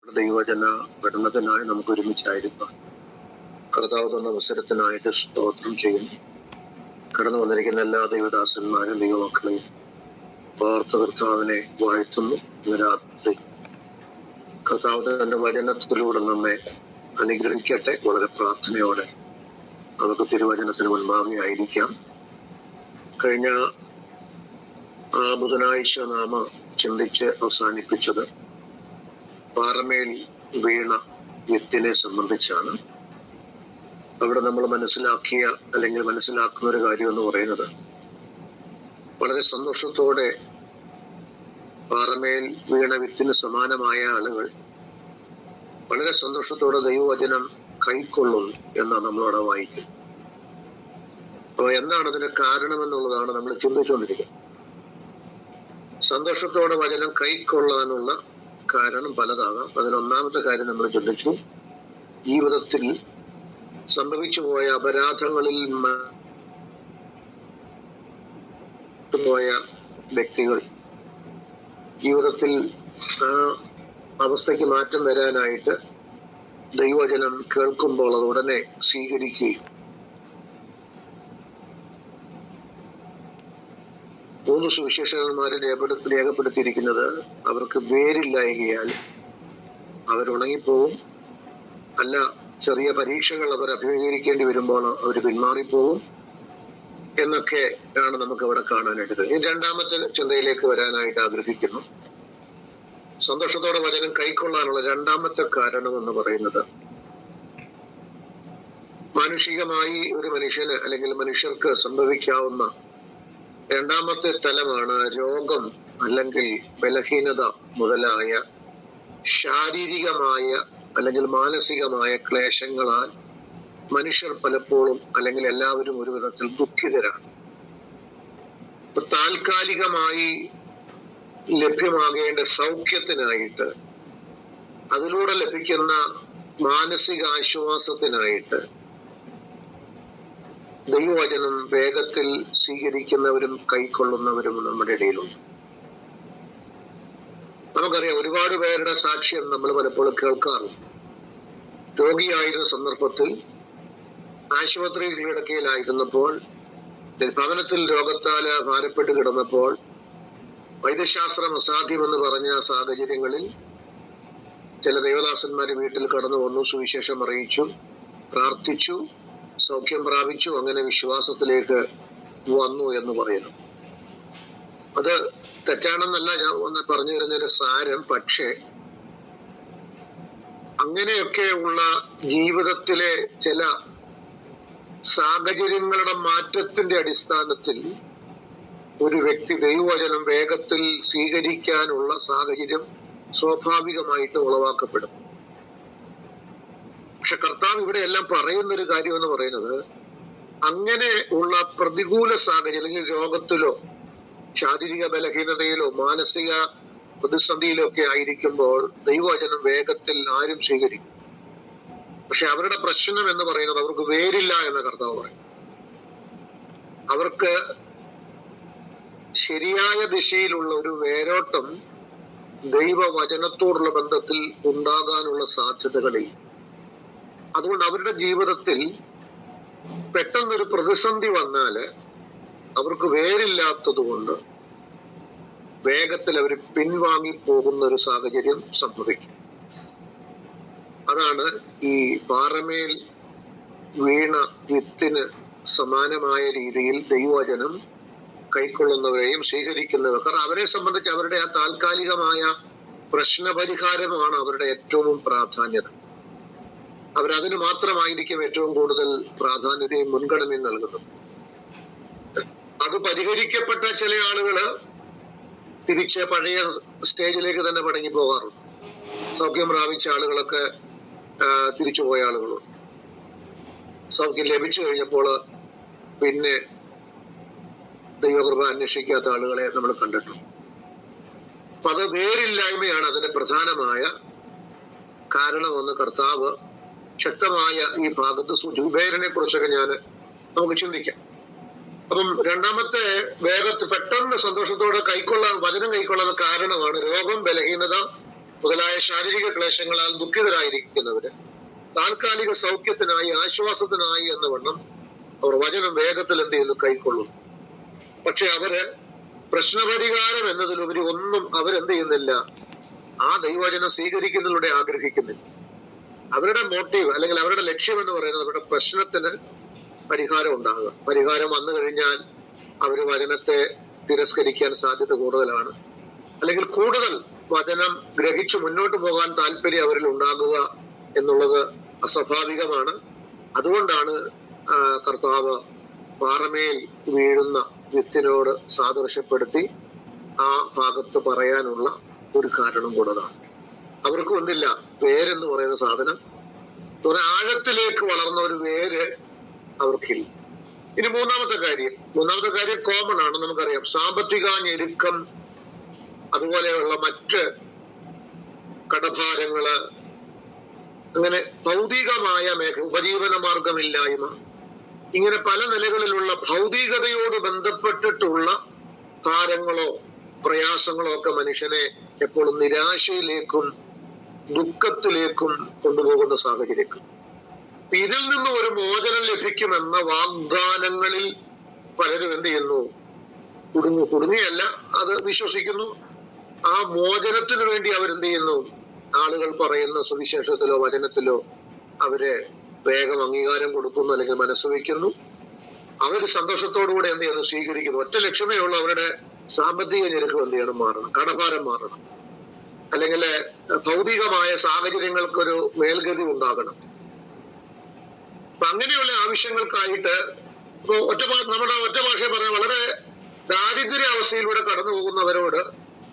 ദൈവജന പഠനത്തിനായി നമുക്ക് ഒരുമിച്ചായിരിക്കാം. കർത്താവ് തന്ന അവസരത്തിനായിട്ട് സ്തോത്രം ചെയ്യുന്നു. കടന്നു വന്നിരിക്കുന്ന എല്ലാ ദൈവദാസന്മാരും ദൈവമക്കളെയും വാർത്ത കർത്താവിനെ വാഴ്ത്തുന്നു. ഇന്ന് രാത്രി കർത്താവ് തന്റെ വചനത്തിലൂടെ നമ്മെ അനുഗ്രഹിക്കട്ടെ. വളരെ പ്രാർത്ഥനയോടെ നമുക്ക് തിരുവചനത്തിന് മുൻപാകെ ആയിരിക്കാം. കഴിഞ്ഞ ബുധനാഴ്ച നാം ചിന്തിച്ച് അവസാനിപ്പിച്ചത് പാറമേൽ വീണ വിത്തിനെ സംബന്ധിച്ചാണ്. അവിടെ നമ്മൾ മനസ്സിലാക്കിയ അല്ലെങ്കിൽ മനസ്സിലാക്കുന്ന ഒരു കാര്യം എന്ന് പറയുന്നത്, വളരെ സന്തോഷത്തോടെ പാറമേൽ വീണ വിത്തിന് സമാനമായ ആളുകൾ വളരെ സന്തോഷത്തോടെ ദൈവവചനം കൈക്കൊള്ളുന്നു എന്നാണ് നമ്മളവിടെ വായിക്കുന്നത്. അപ്പോൾ എന്താണ് അതിന് കാരണമെന്നുള്ളതാണ് നമ്മൾ ചിന്തിച്ചുകൊണ്ടിരിക്കുന്നത്. സന്തോഷത്തോടെ വചനം കൈക്കൊള്ളാനുള്ള കാരണം പലതാകാം. അതിലൊന്നാമത്തെ കാര്യം നമ്മൾ ചിന്തിച്ചു, ജീവിതത്തിൽ സംഭവിച്ചു പോയ അപരാധങ്ങളിൽ പോയ വ്യക്തികൾ ജീവിതത്തിൽ ആ അവസ്ഥയ്ക്ക് മാറ്റം വരാനായിട്ട് ദൈവവചനം കേൾക്കുമ്പോൾ അത് ഉടനെ സ്വീകരിക്കുകയും 3 സുവിശേഷകന്മാരെ രേഖപ്പെടുത്തിയിരിക്കുന്നത് അവർക്ക് വേരില്ലായകയാൽ അവരുണങ്ങിപ്പോവും, അല്ല ചെറിയ പരീക്ഷകൾ അവർ അഭിമുഖീകരിക്കേണ്ടി വരുമ്പോൾ അവർ പിന്മാറിപ്പോവും എന്നൊക്കെ ആണ് നമുക്ക് അവിടെ കാണാനായിട്ട് കഴിയും. രണ്ടാമത്തെ ചിന്തയിലേക്ക് വരാനായിട്ട് ആഗ്രഹിക്കുന്നു. സന്തോഷത്തോടെ വചനം കൈക്കൊള്ളാനുള്ള രണ്ടാമത്തെ കാരണം എന്ന് പറയുന്നത്, മാനുഷികമായി ഒരു മനുഷ്യന് അല്ലെങ്കിൽ മനുഷ്യർക്ക് സംഭവിക്കാവുന്ന രണ്ടാമത്തെ തലമാണ് രോഗം അല്ലെങ്കിൽ ബലഹീനത മുതലായ ശാരീരികമായ അല്ലെങ്കിൽ മാനസികമായ ക്ലേശങ്ങളാൽ മനുഷ്യർ പലപ്പോഴും അല്ലെങ്കിൽ എല്ലാവരും ഒരു വിധത്തിൽ ദുഃഖിതരാണ്. താൽക്കാലികമായി ലഭ്യമാകേണ്ട സൗഖ്യത്തിനായിട്ട്, അതിലൂടെ ലഭിക്കുന്ന മാനസിക ആശ്വാസത്തിനായിട്ട് ദൈവവചനം വേഗത്തിൽ സ്വീകരിക്കുന്നവരും കൈക്കൊള്ളുന്നവരും നമ്മുടെ ഇടയിലുണ്ട്. നമുക്കറിയാം, ഒരുപാട് പേരുടെ സാക്ഷ്യം നമ്മൾ പലപ്പോഴും കേൾക്കാറുണ്ട്. രോഗിയായിരുന്ന സന്ദർഭത്തിൽ, ആശുപത്രി കിടക്കയിലായിരുന്നപ്പോൾ, ഭവനത്തിൽ രോഗത്താൽ ഭാരപ്പെട്ട് കിടന്നപ്പോൾ, വൈദ്യശാസ്ത്രം അസാധ്യമെന്ന് പറഞ്ഞ സാഹചര്യങ്ങളിൽ ചില ദൈവദാസന്മാര് വീട്ടിൽ കടന്നു വന്നു, സുവിശേഷം അറിയിച്ചു, പ്രാർത്ഥിച്ചു, സൗഖ്യം പ്രാപിച്ചു, അങ്ങനെ വിശ്വാസത്തിലേക്ക് വന്നു എന്ന് പറയുന്നു. അത് തെറ്റാണെന്നല്ല ഞാൻ ഒന്ന് പറഞ്ഞു തരുന്നതിന്റെ സാരം. പക്ഷേ അങ്ങനെയൊക്കെ ഉള്ള ജീവിതത്തിലെ ചില സാഹചര്യങ്ങളുടെ മാറ്റത്തിന്റെ അടിസ്ഥാനത്തിൽ ഒരു വ്യക്തി ദൈവവചനം വേഗത്തിൽ സ്വീകരിക്കാനുള്ള സാഹചര്യം സ്വാഭാവികമായിട്ട് ഉളവാക്കപ്പെടും. പക്ഷെ കർത്താവ് ഇവിടെ എല്ലാം പറയുന്നൊരു കാര്യം എന്ന് പറയുന്നത്, അങ്ങനെ ഉള്ള പ്രതികൂല സാഹചര്യം അല്ലെങ്കിൽ രോഗത്തിലോ ശാരീരിക ബലഹീനതയിലോ മാനസിക പ്രതിസന്ധിയിലോ ഒക്കെ ആയിരിക്കുമ്പോൾ ദൈവവചനം വേഗത്തിൽ ആരും സ്വീകരിക്കും. പക്ഷെ അവരുടെ പ്രശ്നം എന്ന് പറയുന്നത് അവർക്ക് വേരില്ല എന്ന് കർത്താവ് പറയും. അവർക്ക് ശരിയായ ദിശയിലുള്ള ഒരു വേരോട്ടം ദൈവവചനത്തോടുള്ള ബന്ധത്തിൽ ഉണ്ടാകാനുള്ള സാധ്യതകളില്ല. അതുകൊണ്ട് അവരുടെ ജീവിതത്തിൽ പെട്ടെന്നൊരു പ്രതിസന്ധി വന്നാല് അവർക്ക് വേരില്ലാത്തത് കൊണ്ട് വേഗത്തിൽ അവർ പിൻവാങ്ങി പോകുന്ന ഒരു സാഹചര്യം സംഭവിക്കും. അതാണ് ഈ പാറമേൽ വീണ വിത്തിന് സമാനമായ രീതിയിൽ ദൈവവചനം കൈക്കൊള്ളുന്നവരെയും സ്വീകരിക്കുന്നവർ. കാരണം അവരെ സംബന്ധിച്ച് അവരുടെ ആ താൽക്കാലികമായ പ്രശ്നപരിഹാരമാണ് അവരുടെ ഏറ്റവും പ്രാധാന്യത. അവരതിന് മാത്രമായിരിക്കും ഏറ്റവും കൂടുതൽ പ്രാധാന്യതയും മുൻഗണനയും നൽകുന്നത്. അത് പരിഹരിക്കപ്പെട്ട ചില ആളുകള് തിരിച്ച് പഴയ സ്റ്റേജിലേക്ക് തന്നെ മടങ്ങി പോകാറുണ്ട്. സൗഖ്യം പ്രാപിച്ച ആളുകളൊക്കെ തിരിച്ചുപോയ ആളുകളുണ്ട്. സൗഖ്യം ലഭിച്ചു കഴിഞ്ഞപ്പോൾ പിന്നെ ദൈവകൃപ അന്വേഷിക്കാത്ത ആളുകളെ നമ്മൾ കണ്ടിട്ടുണ്ട്. അപ്പൊ അത് വേരില്ലായ്മയാണ് അതിന്റെ പ്രധാനമായ കാരണമെന്ന് കർത്താവ് ശക്തമായ ഈ ഭാഗത്ത് വേരിനെ കുറിച്ചൊക്കെ നമുക്ക് ചിന്തിക്കാം. അപ്പം രണ്ടാമത്തെ വേഗത്തിൽ പെട്ടെന്ന് സന്തോഷത്തോടെ വചനം കൈക്കൊള്ളാൻ കാരണമാണ് രോഗം, ബലഹീനത മുതലായ ശാരീരിക ക്ലേശങ്ങളാൽ ദുഃഖിതരായിരിക്കുന്നവര് താൽക്കാലിക സൗഖ്യത്തിനായി, ആശ്വാസത്തിനായി എന്ന വണ്ണം അവർ വചനം വേഗത്തിൽ എന്ത് ചെയ്യുന്നു? കൈക്കൊള്ളുന്നു. പക്ഷെ അവര് പ്രശ്നപരിഹാരം എന്നതിലുപരി ഒന്നും അവരെന്ത് ചെയ്യുന്നില്ല, ആ ദൈവവചനം സ്വീകരിക്കുന്നതിലൂടെ ആഗ്രഹിക്കുന്നില്ല. അവരുടെ മോട്ടീവ് അല്ലെങ്കിൽ അവരുടെ ലക്ഷ്യം എന്ന് പറയുന്നത് അവരുടെ പ്രശ്നത്തിന് പരിഹാരം ഉണ്ടാകുക. പരിഹാരം വന്നു കഴിഞ്ഞാൽ അവര് വചനത്തെ തിരസ്കരിക്കാൻ സാധ്യത കൂടുതലാണ്. അല്ലെങ്കിൽ കൂടുതൽ വചനം ഗ്രഹിച്ചു മുന്നോട്ട് പോകാൻ താല്പര്യം അവരിൽ ഉണ്ടാകുക എന്നുള്ളത് അസ്വാഭാവികമാണ്. അതുകൊണ്ടാണ് കർത്താവ് പാറമേൽ വീഴുന്ന വിത്തിനോട് സാദൃശ്യപ്പെടുത്തി ആ ഭാഗത്ത് പറയാനുള്ള ഒരു കാരണം കൂടതാണ്. അവർക്കും എന്തില്ല, വേരെന്ന് പറയുന്ന സാധനം, ആഴത്തിലേക്ക് വളർന്ന ഒരു വേര് അവർക്കില്ല. ഇനി മൂന്നാമത്തെ കാര്യം കോമൺ ആണ്, നമുക്കറിയാം. സാമ്പത്തിക ഞെരുക്കം, അതുപോലെയുള്ള മറ്റ് കടഭാരങ്ങള്, അങ്ങനെ ഭൗതികമായ ഉപജീവന മാർഗമില്ലായ്മ, ഇങ്ങനെ പല നിലകളിലുള്ള ഭൗതികതയോട് ബന്ധപ്പെട്ടിട്ടുള്ള ഭാരങ്ങളോ പ്രയാസങ്ങളോ ഒക്കെ മനുഷ്യനെ എപ്പോഴും നിരാശയിലേക്കും ദുഃഖത്തിലേക്കും കൊണ്ടുപോകുന്ന സാഹചര്യം. ഇതിൽ നിന്ന് ഒരു മോചനം ലഭിക്കുമെന്ന വാഗ്ദാനങ്ങളിൽ പലരും എന്ത് ചെയ്യുന്നു? കുടുങ്ങിയല്ല, അത് വിശ്വസിക്കുന്നു. ആ മോചനത്തിന് വേണ്ടി അവരെന്ത് ചെയ്യുന്നു? ആളുകൾ പറയുന്ന സുവിശേഷത്തിലോ വചനത്തിലോ അവര് വേഗം അംഗീകാരം കൊടുക്കുന്നു, അല്ലെങ്കിൽ മനസ്സ് വയ്ക്കുന്നു. അവര് സന്തോഷത്തോടുകൂടെ എന്ത് ചെയ്യുന്നു? സ്വീകരിക്കുന്നു. ഒറ്റ ലക്ഷ്യമേ ഉള്ളൂ, അവരുടെ സാമ്പത്തിക ഞെരുക്കം എന്ത് ചെയ്യണം? മാറണം, കടഭാരം മാറണം, അല്ലെങ്കിൽ ഭൗതികമായ സാഹചര്യങ്ങൾക്കൊരു മേൽഗതി ഉണ്ടാകണം. അപ്പൊ അങ്ങനെയുള്ള ആവശ്യങ്ങൾക്കായിട്ട് ഇപ്പൊ നമ്മുടെ ഒറ്റ ഭാഷയിൽ പറയാൻ, വളരെ ദാരിദ്ര്യ അവസ്ഥയിലൂടെ കടന്നു പോകുന്നവരോട്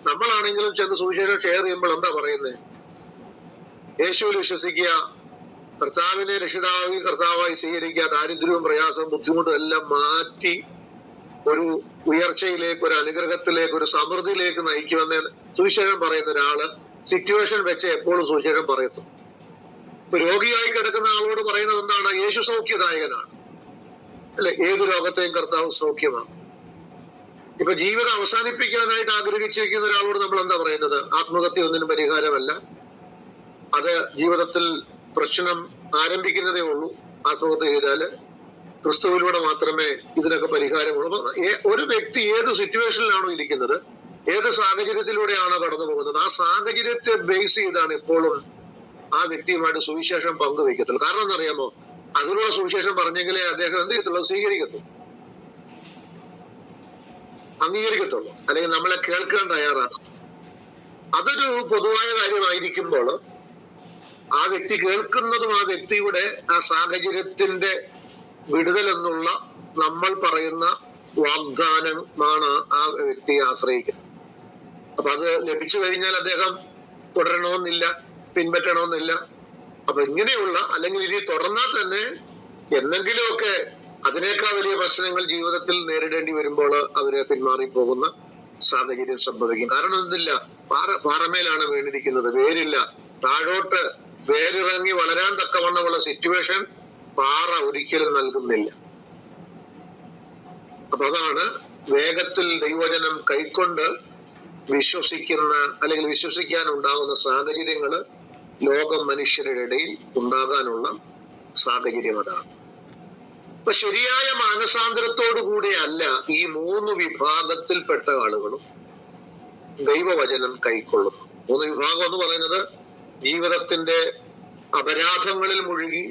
നമ്മളാണെങ്കിലും ചെന്ന് സുവിശേഷം ഷെയർ ചെയ്യുമ്പോൾ എന്താ പറയുന്നത്? യേശുവിൽ വിശ്വസിക്കുക, കർത്താവിനെ കർത്താവായി സ്വീകരിക്കുക, ദാരിദ്ര്യവും പ്രയാസവും ബുദ്ധിമുട്ടും എല്ലാം മാറ്റി ഒരു ഉയർച്ചയിലേക്ക്, ഒരു അനുഗ്രഹത്തിലേക്ക്, ഒരു സമൃദ്ധിയിലേക്ക് നയിക്കുമെന്ന് സുവിശേഷം പറയുന്ന ഒരാള് സിറ്റുവേഷൻ വെച്ച് എപ്പോഴും സുവിശേഷം പറയത്തും. ഇപ്പൊ രോഗിയായി കിടക്കുന്ന ആളോട് പറയുന്നത് എന്താണ്? യേശു സൗഖ്യദായകനാണ്, അല്ലെ? ഏത് രോഗത്തെയും കർത്താവ് സൗഖ്യമാണ്. ഇപ്പൊ ജീവിതം അവസാനിപ്പിക്കാനായിട്ട് ആഗ്രഹിച്ചിരിക്കുന്ന ഒരാളോട് നമ്മൾ എന്താ പറയുന്നത്? ആത്മഹത്യ ഒന്നിനും പരിഹാരമല്ല, അത് ജീവിതത്തിൽ പ്രശ്നം ആരംഭിക്കുന്നതേ ഉള്ളൂ. ആത്മഹത്യ ചെയ്താല് ക്രിസ്തുവിലൂടെ മാത്രമേ ഇതിനൊക്കെ പരിഹാരമുള്ളൂ. ഒരു വ്യക്തി ഏത് സിറ്റുവേഷനിലാണോ ഇരിക്കുന്നത്, ഏത് സാഹചര്യത്തിലൂടെയാണോ കടന്നു പോകുന്നത്, ആ സാഹചര്യത്തെ ബേസ് ചെയ്താണ് എപ്പോഴും ആ വ്യക്തിയുമായിട്ട് സുവിശേഷം പങ്കുവെക്കത്തുള്ളൂ. കാരണം എന്നറിയാമോ? അതിനുള്ള സുവിശേഷം പറഞ്ഞെങ്കിലേ അദ്ദേഹം എന്ത് ചെയ്യത്തുള്ളൂ? അംഗീകരിക്കത്തുള്ളൂ, അല്ലെങ്കിൽ നമ്മളെ കേൾക്കാൻ തയ്യാറാണ്. അതൊരു പൊതുവായ കാര്യമായിരിക്കുമ്പോൾ ആ വ്യക്തി കേൾക്കുന്നതും ആ വ്യക്തിയുടെ ആ സാഹചര്യത്തിന്റെ വിടുതൽ എന്നുള്ള നമ്മൾ പറയുന്ന വാഗ്ദാനമാണ് ആ വ്യക്തിയെ ആശ്രയിക്കുന്നത്. അപ്പൊ അത് ലഭിച്ചു കഴിഞ്ഞാൽ അദ്ദേഹം തുടരണമെന്നില്ല, പിൻപറ്റണമെന്നില്ല. അപ്പൊ ഇങ്ങനെയുള്ള, അല്ലെങ്കിൽ ഇനി തുടർന്നാൽ തന്നെ എന്തെങ്കിലുമൊക്കെ അതിനേക്കാൾ വലിയ പ്രശ്നങ്ങൾ ജീവിതത്തിൽ നേരിടേണ്ടി വരുമ്പോൾ അവര് പിന്മാറിപ്പോകുന്ന സാഹചര്യം സംഭവിക്കും. കാരണം എന്തില്ല, പാറമേലാണ് വീണിരിക്കുന്നത്, വേരില്ല. താഴോട്ട് വേരിറങ്ങി വളരാൻ തക്കവണ്ണമുള്ള സിറ്റുവേഷൻ പാറ ഒരിക്കലും നൽകുന്നില്ല. അപ്പൊ അതാണ് വേഗത്തിൽ ദൈവവചനം കൈക്കൊണ്ട് വിശ്വസിക്കുന്ന, അല്ലെങ്കിൽ വിശ്വസിക്കാൻ ഉണ്ടാകുന്ന സാഹചര്യങ്ങള് ലോകം മനുഷ്യരുടെ ഇടയിൽ ഉണ്ടാകാനുള്ള സാഹചര്യം അതാണ്. അപ്പൊ ശരിയായ മാനസാന്തരത്തോടു കൂടിയല്ല ഈ മൂന്ന് വിഭാഗത്തിൽപ്പെട്ട ആളുകളും ദൈവവചനം കൈക്കൊള്ളുന്നു. മൂന്ന് വിഭാഗം എന്ന് പറയുന്നത് ജീവിതത്തിന്റെ അപരാധങ്ങളിൽ മുഴുകി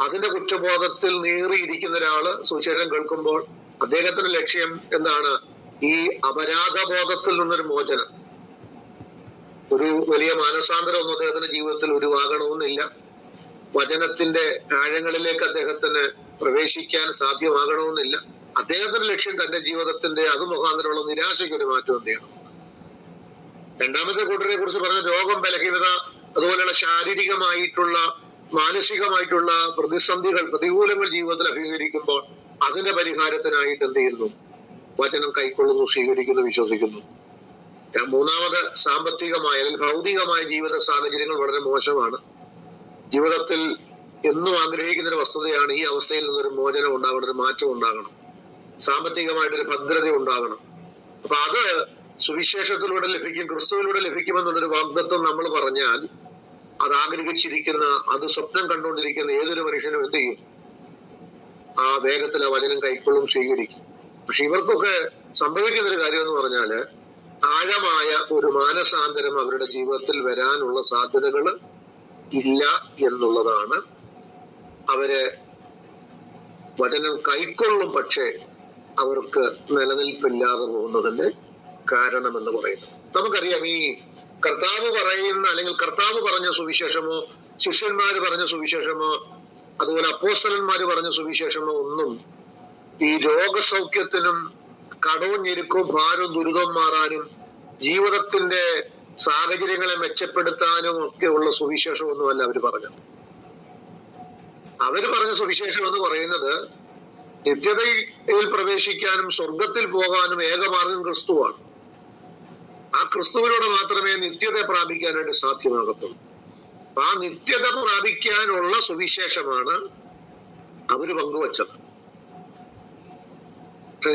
അതിന്റെ കുറ്റബോധത്തിൽ നീറിയിരിക്കുന്ന ഒരാള് സുവിശേഷം കേൾക്കുമ്പോൾ അദ്ദേഹത്തിന്റെ ലക്ഷ്യം എന്താണ്? ഈ അപരാധബോധത്തിൽ നിന്നൊരു മോചനം. ഒരു വലിയ മാനസാന്തരം ഒന്നും അദ്ദേഹത്തിന്റെ ജീവിതത്തിൽ ഉരുവാകണമെന്നില്ല. വചനത്തിന്റെ ആഴങ്ങളിലേക്ക് അദ്ദേഹത്തിന് പ്രവേശിക്കാൻ സാധ്യമാകണമെന്നില്ല. അദ്ദേഹത്തിന്റെ ലക്ഷ്യം തന്റെ ജീവിതത്തിന്റെ അത് മുഖാന്തരമുള്ള നിരാശയ്ക്ക് ഒരു മാറ്റം എന്ത് ചെയ്യണം. രണ്ടാമത്തെ കൂട്ടരെ കുറിച്ച് പറഞ്ഞ രോഗം, ബലഹീനത, അതുപോലെയുള്ള ശാരീരികമായിട്ടുള്ള മാനസികമായിട്ടുള്ള പ്രതിസന്ധികൾ, പ്രതികൂലങ്ങൾ ജീവിതത്തിൽ അഭിമുഖീകരിക്കുമ്പോൾ അതിന്റെ പരിഹാരത്തിനായിട്ട് എന്ത് ചെയ്യുന്നു? വചനം കൈക്കൊള്ളുന്നു, സ്വീകരിക്കുന്നു, വിശ്വസിക്കുന്നു. മൂന്നാമത് സാമ്പത്തികമായ അല്ലെങ്കിൽ ഭൗതികമായ ജീവിത സാഹചര്യങ്ങൾ വളരെ മോശമാണ്. ജീവിതത്തിൽ എന്നും ആഗ്രഹിക്കുന്ന ഒരു വസ്തുതയാണ് ഈ അവസ്ഥയിൽ നിന്നൊരു മോചനം ഉണ്ടാകണം, ഒരു മാറ്റം ഉണ്ടാകണം, സാമ്പത്തികമായിട്ടൊരു ഭദ്രത ഉണ്ടാകണം. അപ്പൊ അത് സുവിശേഷത്തിലൂടെ ലഭിക്കും, ക്രിസ്തുവിലൂടെ ലഭിക്കുമെന്നുള്ളൊരു വാഗ്ദത്വം നമ്മൾ പറഞ്ഞാൽ അത് ആഗ്രഹിച്ചിരിക്കുന്ന, അത് സ്വപ്നം കണ്ടുകൊണ്ടിരിക്കുന്ന ഏതൊരു മനുഷ്യനും എന്ത് ചെയ്യും? ആ വേഗത്തിൽ ആ വചനം കൈക്കൊള്ളും, സ്വീകരിക്കും. പക്ഷെ ഇവർക്കൊക്കെ സംഭവിക്കുന്ന ഒരു കാര്യം എന്ന് പറഞ്ഞാല് ആഴമായ ഒരു മാനസാന്തരം അവരുടെ ജീവിതത്തിൽ വരാനുള്ള സാധ്യതകൾ ഇല്ല എന്നുള്ളതാണ്. അവര് വചനം കൈക്കൊള്ളും, പക്ഷേ അവർക്ക് നിലനിൽപ്പില്ലാതെ പോകുന്നതിന്റെ കാരണമെന്ന് പറയുന്നത്. നമുക്കറിയാം, ഈ കർത്താവ് പറയുന്ന അല്ലെങ്കിൽ കർത്താവ് പറഞ്ഞ സുവിശേഷമോ ശിഷ്യന്മാര് പറഞ്ഞ സുവിശേഷമോ അതുപോലെ അപ്പോസ്തലന്മാര് പറഞ്ഞ സുവിശേഷമോ ഒന്നും ഈ രോഗസൗഖ്യത്തിനും കടവും ഞെരുക്കവും ഭാരവും ദുരിതവും മാറാനും ജീവിതത്തിന്റെ സാഹചര്യങ്ങളെ മെച്ചപ്പെടുത്താനും ഒക്കെ ഉള്ള സുവിശേഷമൊന്നുമല്ല അവര് പറഞ്ഞത്. അവര് പറഞ്ഞ സുവിശേഷം എന്ന് പറയുന്നത് നിത്യതയിൽ പ്രവേശിക്കാനും സ്വർഗത്തിൽ പോകാനും ഏകമാർഗം ക്രിസ്തുവാണ്. ആ ക്രിസ്തുവിലൂടെ മാത്രമേ നിത്യത പ്രാപിക്കാനായിട്ട് സാധ്യമാകത്തുള്ളൂ. ആ നിത്യത പ്രാപിക്കാനുള്ള സുവിശേഷമാണ് അവര് പങ്കുവച്ചത്.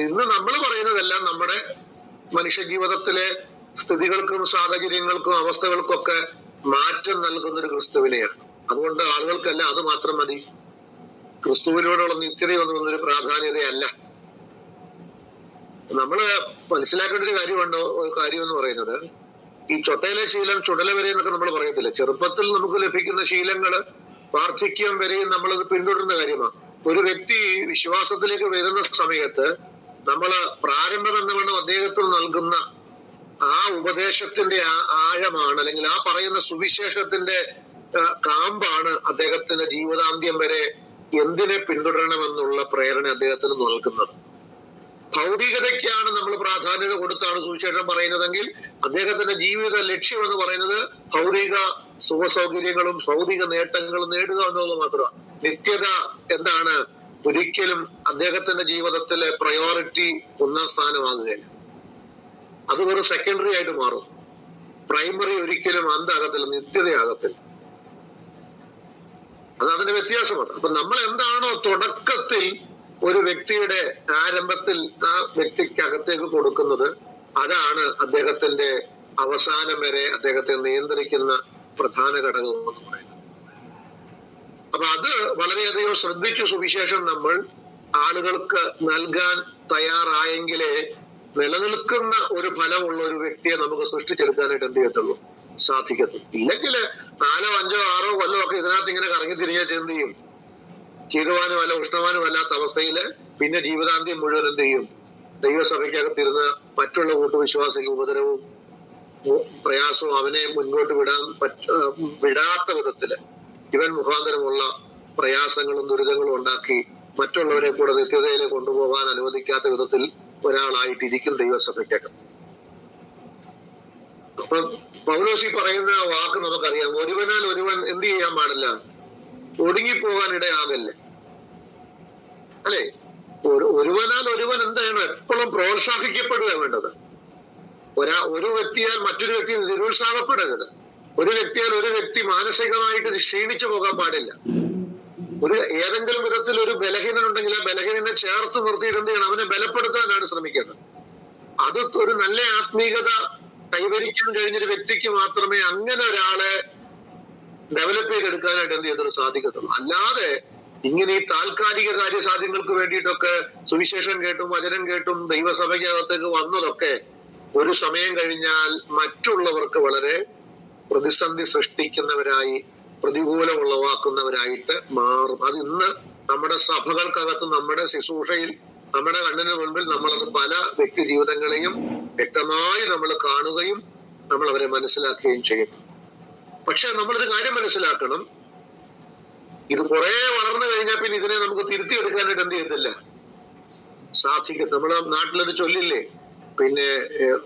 ഇന്ന് നമ്മൾ പറയുന്നതെല്ലാം നമ്മുടെ മനുഷ്യ ജീവിതത്തിലെ സ്ഥിതികൾക്കും സാഹചര്യങ്ങൾക്കും അവസ്ഥകൾക്കും ഒക്കെ മാറ്റം നൽകുന്ന ഒരു ക്രിസ്തുവിനെയാണ്. അതുകൊണ്ട് ആളുകൾക്കെല്ലാം അത് മാത്രം മതി. ക്രിസ്തുവിനോടുള്ള നിത്യതയൊന്നും ഒരു പ്രാധാന്യതയല്ല. നമ്മള് മനസ്സിലാക്കേണ്ട ഒരു കാര്യം എന്ന് പറയുന്നത്, ഈ ചൊട്ടയിലെ ശീലം ചുടല വരെ എന്നൊക്കെ നമ്മൾ പറയത്തില്ല. ചെറുപ്പത്തിൽ നമുക്ക് ലഭിക്കുന്ന ശീലങ്ങള് വാർദ്ധക്യം വരെയും നമ്മളത് പിന്തുടരുന്ന കാര്യമാണ്. ഒരു വ്യക്തി വിശ്വാസത്തിലേക്ക് വരുന്ന സമയത്ത് നമ്മള് പ്രാരംഭം എന്ന വേണം അദ്ദേഹത്തിന് നൽകുന്ന ആ ഉപദേശത്തിന്റെ ആഴമാണ്, അല്ലെങ്കിൽ ആ പറയുന്ന സുവിശേഷത്തിന്റെ കാമ്പാണ് അദ്ദേഹത്തിന്റെ ജീവിതാന്ത്യം വരെ എന്തിനെ പിന്തുടരണമെന്നുള്ള പ്രേരണ അദ്ദേഹത്തിന് നൽകുന്നത്. ഭൗതികതയ്ക്കാണ് നമ്മൾ പ്രാധാന്യത കൊടുത്താണ് സുവിശേഷം പറയുന്നതെങ്കിൽ അദ്ദേഹത്തിന്റെ ജീവിത ലക്ഷ്യം എന്ന് പറയുന്നത് ഭൗതിക സുഖസൗകര്യങ്ങളും ഭൗതിക നേട്ടങ്ങളും നേടുക എന്നുള്ളത് മാത്രമാണ്. നിത്യത എന്താണ്? ഒരിക്കലും അദ്ദേഹത്തിന്റെ ജീവിതത്തിലെ പ്രയോറിറ്റി ഒന്നാം സ്ഥാനമാകുകയില്ല. അത് ഒരു സെക്കൻഡറി ആയിട്ട് മാറും. പ്രൈമറി ഒരിക്കലും അന്താകത്തില്ല, നിത്യതയാകത്തില്ല. അത് അതിന്റെ വ്യത്യാസമാണ്. അപ്പൊ നമ്മൾ എന്താണോ തുടക്കത്തിൽ ഒരു വ്യക്തിയുടെ ആരംഭത്തിൽ ആ വ്യക്തിക്കകത്തേക്ക് കൊടുക്കുന്നത്, അതാണ് അദ്ദേഹത്തിന്റെ അവസാനം വരെ അദ്ദേഹത്തെ നിയന്ത്രിക്കുന്ന പ്രധാന ഘടകം എന്ന് പറയുന്നത്. അപ്പൊ അത് വളരെയധികം ശ്രദ്ധിച്ചു സുവിശേഷം നമ്മൾ ആളുകൾക്ക് നൽകാൻ തയ്യാറായെങ്കിലേ നിലനിൽക്കുന്ന ഒരു ഫലമുള്ള ഒരു വ്യക്തിയെ നമുക്ക് സൃഷ്ടിച്ചെടുക്കാനായിട്ട് എന്ത് ചെയ്യത്തുള്ളൂ, സാധിക്കത്തുള്ളൂ. ഇല്ലെങ്കിൽ 4, 5, 6 കൊല്ലമൊക്കെ ഇതിനകത്ത് ഇങ്ങനെ കറങ്ങി തിരിഞ്ഞാൽ എന്ത് ചെയ്യും? ശീതവാനും അല്ല ഉഷ്ണവാനും അല്ലാത്ത അവസ്ഥയില് പിന്നെ ജീവിതാന്ത്യം മുഴുവൻ എന്ത് ചെയ്യും? ദൈവസഭയ്ക്കകത്തിരുന്ന് മറ്റുള്ള കൂട്ടുവിശ്വാസികൾ ഉപദ്രവവും പ്രയാസവും അവനെ മുൻപോട്ട് വിടാത്ത വിധത്തില് ഇവൻ മുഖാന്തരമുള്ള പ്രയാസങ്ങളും ദുരിതങ്ങളും ഉണ്ടാക്കി മറ്റുള്ളവരെ കൂടെ നിത്യതയിൽ കൊണ്ടുപോകാൻ അനുവദിക്കാത്ത വിധത്തിൽ ഒരാളായിട്ടിരിക്കും ദൈവസഭയ്ക്കകത്ത്. അപ്പൊ പൗലോസ് പറയുന്ന വാക്ക് നമുക്കറിയാം, ഒരുവനാൽ ഒരുവൻ എന്ത് ചെയ്യാൻ പാടില്ല? ഒടുങ്ങിപ്പോകാൻ ഇടയാകല്ലേ, അല്ലെ? ഒരുവനാൽ ഒരുവൻ എന്താണ്? എപ്പോഴും പ്രോത്സാഹിക്കപ്പെടുക വേണ്ടത്. ഒരു വ്യക്തിയാൽ മറ്റൊരു വ്യക്തി നിരുത്സാഹപ്പെടരുത്. ഒരു വ്യക്തിയാൽ ഒരു വ്യക്തി മാനസികമായിട്ട് ക്ഷീണിച്ചു പോകാൻ പാടില്ല. ഏതെങ്കിലും വിധത്തിൽ ഒരു ബലഹീനനുണ്ടെങ്കിൽ ആ ബലഹീനനെ ചേർത്ത് നിർത്തിയിട്ട് എന്ത് ചെയ്യണം? അവനെ ബലപ്പെടുത്താനാണ് ശ്രമിക്കേണ്ടത്. അത് ഒരു നല്ല ആത്മീയത കൈവരിക്കാൻ കഴിഞ്ഞൊരു വ്യക്തിക്ക് മാത്രമേ അങ്ങനെ ഒരാളെ ഡെവലപ്പ് ചെയ്തെടുക്കാനായിട്ട് എന്ത് ചെയ്തൊരു സാധിക്കത്തുള്ളൂ. അല്ലാതെ ഇങ്ങനെ ഈ താൽക്കാലിക കാര്യസാധ്യങ്ങൾക്ക് വേണ്ടിയിട്ടൊക്കെ സുവിശേഷം കേട്ടും വചനം കേട്ടും ദൈവസഭയ്ക്കകത്തേക്ക് വന്നതൊക്കെ ഒരു സമയം കഴിഞ്ഞാൽ മറ്റുള്ളവർക്ക് വളരെ പ്രതിസന്ധി സൃഷ്ടിക്കുന്നവരായി, പ്രതികൂലം ഉളവാക്കുന്നവരായിട്ട് മാറും. അത് ഇന്ന് നമ്മുടെ സഭകൾക്കകത്ത്, നമ്മുടെ ശുശ്രൂഷയിൽ, നമ്മുടെ കണ്ണിന് മുൻപിൽ നമ്മളത് പല വ്യക്തി ജീവിതങ്ങളെയും വ്യക്തമായി നമ്മൾ കാണുകയും നമ്മൾ അവരെ മനസ്സിലാക്കുകയും ചെയ്യും. പക്ഷെ നമ്മളൊരു കാര്യം മനസ്സിലാക്കണം, ഇത് കുറെ വളർന്നു കഴിഞ്ഞാൽ പിന്നെ ഇതിനെ നമുക്ക് തിരുത്തിയെടുക്കാനായിട്ട് എന്ത് ചെയ്യത്തില്ല, സാധിക്കും. നമ്മളെ നാട്ടിലൊരു ചൊല്ലില്ലേ, പിന്നെ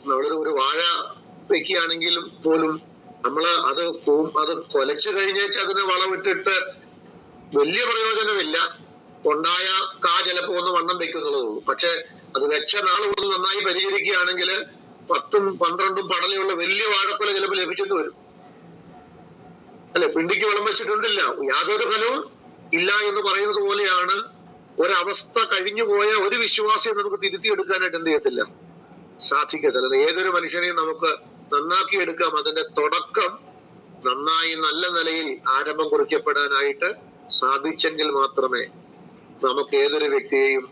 നമ്മളൊരു വാഴ വെക്കുകയാണെങ്കിലും പോലും നമ്മള് അത് കൊലച്ചു കഴിഞ്ഞേച്ച് അതിന് വളമിട്ടിട്ട് വലിയ പ്രയോജനമില്ല. ഉണ്ടായ കാ ചിലപ്പോ ഒന്ന് വണ്ണം വെക്കുന്നുള്ളതേ ഉള്ളൂ. പക്ഷെ അത് വെച്ച നാൾ മുതൽ നന്നായി പരിചരിക്കുകയാണെങ്കിൽ 10ഉം 12ഉം പടലയുള്ള വലിയ വാഴക്കൊല ചിലപ്പോൾ ലഭിച്ചെന്ന് വരും, അല്ലെ? പിണ്ടിക്ക് വളം വെച്ചിട്ടുണ്ടില്ല, യാതൊരു ഫലവും ഇല്ല എന്ന് പറയുന്നത് പോലെയാണ് ഒരവസ്ഥ കഴിഞ്ഞു പോയ ഒരു വിശ്വാസിയെ നമുക്ക് തിരുത്തിയെടുക്കാനായിട്ട് എന്ത് ചെയ്യത്തില്ല, സാധിക്കത്തില്ല. ഏതൊരു മനുഷ്യനെയും നമുക്ക് നന്നാക്കിയെടുക്കാം. അതിന്റെ തുടക്കം നന്നായി നല്ല നിലയിൽ ആരംഭം കുറിക്കപ്പെടാനായിട്ട് സാധിച്ചെങ്കിൽ മാത്രമേ നമുക്ക് ഏതൊരു വ്യക്തിയെയും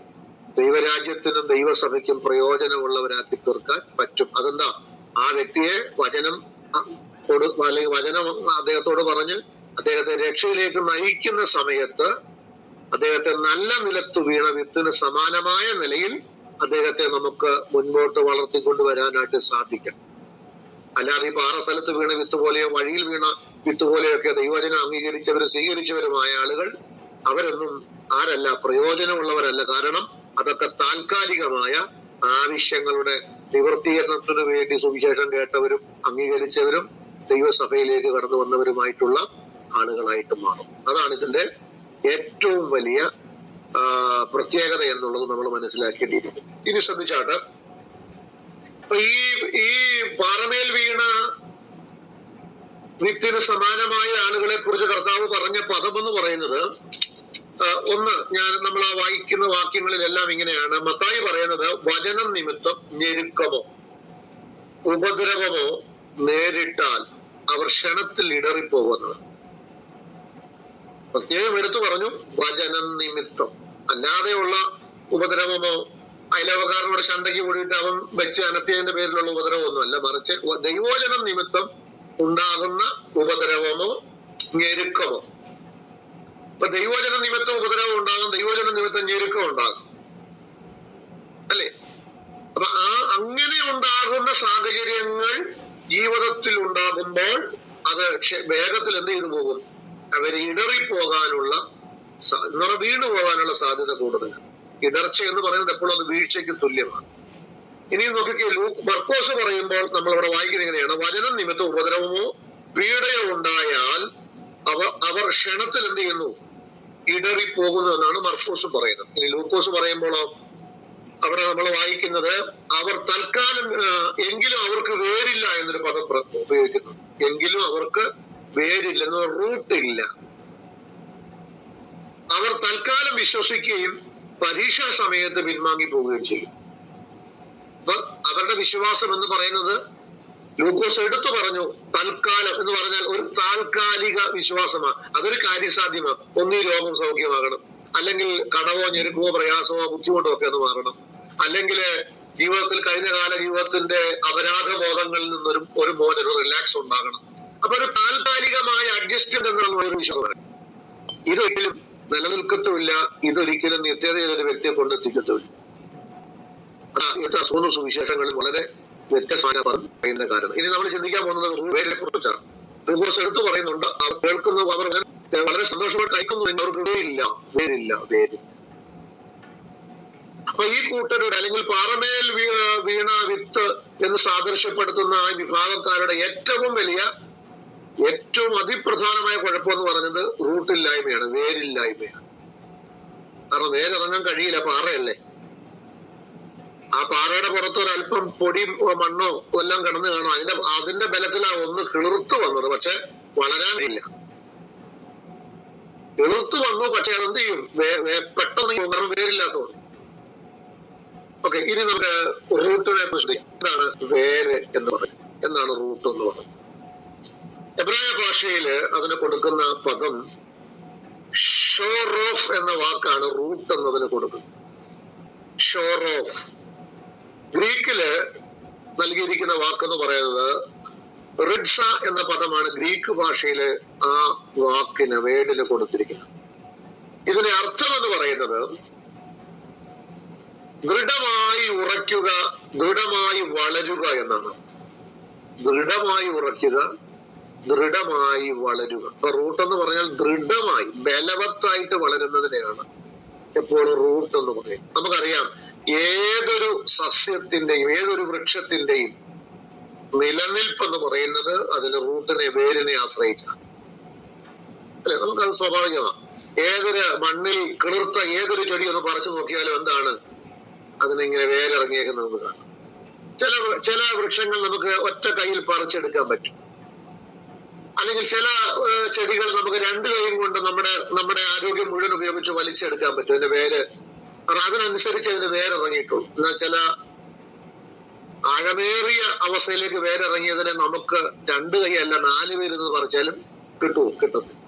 ദൈവരാജ്യത്തിനും ദൈവസഭയ്ക്കും പ്രയോജനമുള്ളവരാക്കി തീർക്കാൻ പറ്റും. അതെന്താ? ആ വ്യക്തിയെ വചനം അല്ലെങ്കിൽ വചനം അദ്ദേഹത്തോട് പറഞ്ഞ് അദ്ദേഹത്തെ രക്ഷയിലേക്ക് നയിക്കുന്ന സമയത്ത് അദ്ദേഹത്തെ നല്ല നിലത്ത് വീണ വിത്തിന് സമാനമായ നിലയിൽ അദ്ദേഹത്തെ നമുക്ക് മുൻപോട്ട് വളർത്തിക്കൊണ്ടുവരാനായിട്ട് സാധിക്കണം. അല്ലാതെ ഈ പാറസ്ഥലത്ത് വീണ വിത്ത് പോലെയോ വഴിയിൽ വീണ വിത്ത് പോലെയൊക്കെ ദൈവവചനം അംഗീകരിച്ചവരും സ്വീകരിച്ചവരുമായ ആളുകൾ അവരൊന്നും ആരല്ല, പ്രയോജനമുള്ളവരല്ല. കാരണം അതൊക്കെ താൽക്കാലികമായ ആവശ്യങ്ങളുടെ നിവൃത്തീകരണത്തിനു വേണ്ടി സുവിശേഷം കേട്ടവരും അംഗീകരിച്ചവരും ദൈവസഭയിലേക്ക് കടന്നു വന്നവരുമായിട്ടുള്ള ആളുകളായിട്ട് മാറും. അതാണ് ഇതിന്റെ ഏറ്റവും വലിയ പ്രത്യേകത എന്നുള്ളത് നമ്മൾ മനസ്സിലാക്കേണ്ടിയിരിക്കുന്നു. ഇനി ശ്രദ്ധിച്ചാട്ട്, ഈ പാറമേൽ വീണ വിത്തിന് സമാനമായ ആളുകളെ കുറിച്ച് കർത്താവ് പറഞ്ഞ പദം എന്ന് പറയുന്നത്, ഒന്ന് നമ്മൾ ആ വായിക്കുന്ന വാക്യങ്ങളിലെല്ലാം ഇങ്ങനെയാണ്. മത്തായി പറയുന്നത് വചനം നിമിത്തം ഞെരുക്കമോ ഉപദ്രവമോ നേരിട്ടാൽ അവർ ക്ഷണത്തിൽ ഇടറിപ്പോകുന്നത്. പ്രത്യേകം എടുത്തു പറഞ്ഞു വചനം നിമിത്തം. അല്ലാതെയുള്ള ഉപദ്രവമോ അയലവക്കാരനോട് ശണ്ടയ്ക്ക് കൂടിയിട്ട് അവൻ വെച്ച് അനത്തിയതിന്റെ പേരിലുള്ള ഉപദ്രവമൊന്നുമല്ല, മറിച്ച് ദൈവോചനം നിമിത്തം ഉണ്ടാകുന്ന ഉപദ്രവമോ ഞെരുക്കമോ. ഇപ്പൊ ദൈവോചന നിമിത്തം ഉപദ്രവം ഉണ്ടാകും, ദൈവോചന നിമിത്തം ഞെരുക്കം ഉണ്ടാകും, അല്ലെ? അപ്പൊ അങ്ങനെ ഉണ്ടാകുന്ന സാഹചര്യങ്ങൾ ജീവിതത്തിൽ ഉണ്ടാകുമ്പോൾ അത് വേഗത്തിൽ എന്ത് ചെയ്തു പോകും? അവര് ഇടറിപ്പോകാനുള്ള വീണു പോകാനുള്ള സാധ്യത കൂടുതലാണ്. ഇടർച്ച എന്ന് പറയുന്നത് എപ്പോഴും അത് വീഴ്ചയ്ക്ക് തുല്യമാണ്. ഇനി നോക്കിക്കേ, മർക്കോസ് പറയുമ്പോൾ നമ്മളിവിടെ വായിക്കുന്നത് എങ്ങനെയാണ്? വചനം നിമിത്തം ഉപദ്രവമോ പീഡയോ ഉണ്ടായാൽ അവർ ക്ഷണത്തിൽ എന്ത് ചെയ്യുന്നു? ഇടറിപ്പോകുന്നു എന്നാണ് മർക്കോസ് പറയുന്നത്. ഇനി ലൂക്കോസ് പറയുമ്പോഴോ അവിടെ നമ്മൾ വായിക്കുന്നത് അവർ തൽക്കാലം എങ്കിലും അവർക്ക് വേരില്ല എന്നൊരു പദം ഉപയോഗിക്കുന്നു. എങ്കിലും അവർക്ക് വേരില്ല എന്ന്, റൂട്ടില്ല. അവർ തൽക്കാലം വിശ്വസിക്കുകയും പരീക്ഷാ സമയത്ത് പിൻവാങ്ങി പോവുകയും ചെയ്യും. അപ്പൊ അവരുടെ വിശ്വാസം എന്ന് പറയുന്നത് ലൂക്കോസ് എടുത്തു പറഞ്ഞു. തൽക്കാലം എന്ന് പറഞ്ഞാൽ ഒരു താൽക്കാലിക വിശ്വാസമാണ്. അതൊരു കാര്യസാധ്യമാണ്. ഒന്നീ രോഗം സൗഖ്യമാകണം, അല്ലെങ്കിൽ കടവോ ഞെരുക്കവോ പ്രയാസമോ ബുദ്ധിമുട്ടോ ഒക്കെ ഒന്ന് മാറണം, അല്ലെങ്കിൽ ജീവിതത്തിൽ കഴിഞ്ഞ കാല ജീവിതത്തിന്റെ അപരാധ ബോധങ്ങളിൽ നിന്നൊരു മോനൊരു റിലാക്സ് ഉണ്ടാകണം. അപ്പൊ ഒരു താൽക്കാലികമായ അഡ്ജസ്റ്റ്മെന്റ് എന്നുള്ള ഒരു വിശ്വാസമാണ്. ഇതൊരിക്കലും നിലനിൽക്കത്തുമില്ല. ഇതൊരിക്കലും നിത്യതയിൽ ഒരു വ്യക്തിയെ കൊണ്ടെത്തിക്കത്തുമില്ല. മൂന്ന് സുവിശേഷങ്ങളിൽ വളരെ വ്യത്യസ്തമായ പറയുന്ന കാരണം. ഇനി നമ്മൾ ചിന്തിക്കാൻ പോകുന്നത് വേരിനെ കുറിച്ചാണ്. ലൂക്കോസ് എടുത്തു പറയുന്നുണ്ട്, അവർ കേൾക്കുന്നു, അവർ വളരെ സന്തോഷമായിട്ട് കഴിക്കുന്നു, അവർക്ക് വേരില്ല. അപ്പൊ ഈ കൂട്ടരുടെ അല്ലെങ്കിൽ പാറമേൽ വീണ വിത്ത് എന്ന് സാദൃശ്യപ്പെടുത്തുന്ന ആ വിഭാഗക്കാരുടെ ഏറ്റവും അതിപ്രധാനമായ കുഴപ്പമെന്ന് പറഞ്ഞത് റൂട്ടില്ലായ്മയാണ്, വേരില്ലായ്മയാണ്. കാരണം വേരിറങ്ങാൻ കഴിയില്ല, പാറയല്ലേ. ആ പാറയുടെ പുറത്ത് ഒരല്പം പൊടി മണ്ണോ എല്ലാം കിടന്ന് കാണും. അതിന്റെ ബലത്തിലാണ് ഒന്ന് കിളിർത്തു വന്നത്, പക്ഷെ വളരാനില്ല. കിളിർത്തു വന്നു, പക്ഷെ അതെന്ത് ചെയ്യും? പെട്ടെന്ന് കാരണം വേരില്ലാത്തതുകൊണ്ട്. ഓക്കെ, ഇനി നമുക്ക് റൂട്ടിനെ കുറിച്ച് എന്താണ് വേര് എന്ന് പറയുന്നത്? എന്താണ് റൂട്ട് എന്ന് പറയുന്നത്? എബ്രായ ഭാഷയില് അതിന് കൊടുക്കുന്ന പദം ഷോറോഫ് എന്ന വാക്കാണ് റൂട്ട് എന്നതിന് കൊടുക്കുന്നത്. ഷോറോഫ്. ഗ്രീക്കില് നൽകിയിരിക്കുന്ന വാക്കെന്ന് പറയുന്നത് റിഡ്സ എന്ന പദമാണ് ഗ്രീക്ക് ഭാഷയില് ആ വാക്കിന് വേർഡിന് കൊടുത്തിരിക്കുന്നത്. ഇതിന്റെ അർത്ഥം എന്ന് പറയുന്നത് ദൃഢമായി ഉറയ്ക്കുക, ദൃഢമായി വളരുക എന്നാണ്. ദൃഢമായി ഉറയ്ക്കുക, ദൃഢമായി വളരുക. അപ്പൊ റൂട്ട് എന്ന് പറഞ്ഞാൽ ദൃഢമായി ബലവത്തായിട്ട് വളരുന്നതിനെയാണ് എപ്പോഴും റൂട്ട് എന്ന് പറയും. നമുക്കറിയാം, ഏതൊരു സസ്യത്തിന്റെയും ഏതൊരു വൃക്ഷത്തിന്റെയും നിലനിൽപ്പ് എന്ന് പറയുന്നത് അതിന് റൂട്ടിനെ, വേരിനെ ആശ്രയിച്ചാണ്, അല്ലെ? നമുക്കത് സ്വാഭാവികമാണ്. ഏതൊരു മണ്ണിൽ കിളിർത്ത ഏതൊരു ചെടി ഒന്ന് പറിച്ചു നോക്കിയാലും എന്താണ് അതിനിങ്ങനെ വേരിറങ്ങിയേക്കുന്നത് നമുക്ക് കാണാം. ചില വൃക്ഷങ്ങൾ നമുക്ക് ഒറ്റ കൈയിൽ പറിച്ചെടുക്കാൻ പറ്റും, അല്ലെങ്കിൽ ചില ചെടികൾ നമുക്ക് രണ്ട് കൈയും കൊണ്ട് നമ്മുടെ ആരോഗ്യം മുഴുവൻ ഉപയോഗിച്ച് വലിച്ചെടുക്കാൻ പറ്റും. അതിന്റെ വേര് അതിനനുസരിച്ച് അതിന് വേരിറങ്ങിയിട്ടുള്ളൂ. എന്നാൽ ആഴമേറിയ അവസ്ഥയിലേക്ക് വേരിറങ്ങിയതിനെ നമുക്ക് 2 കൈയല്ല 4 പേരെന്ന് പറിച്ചാലും കിട്ടത്തില്ല.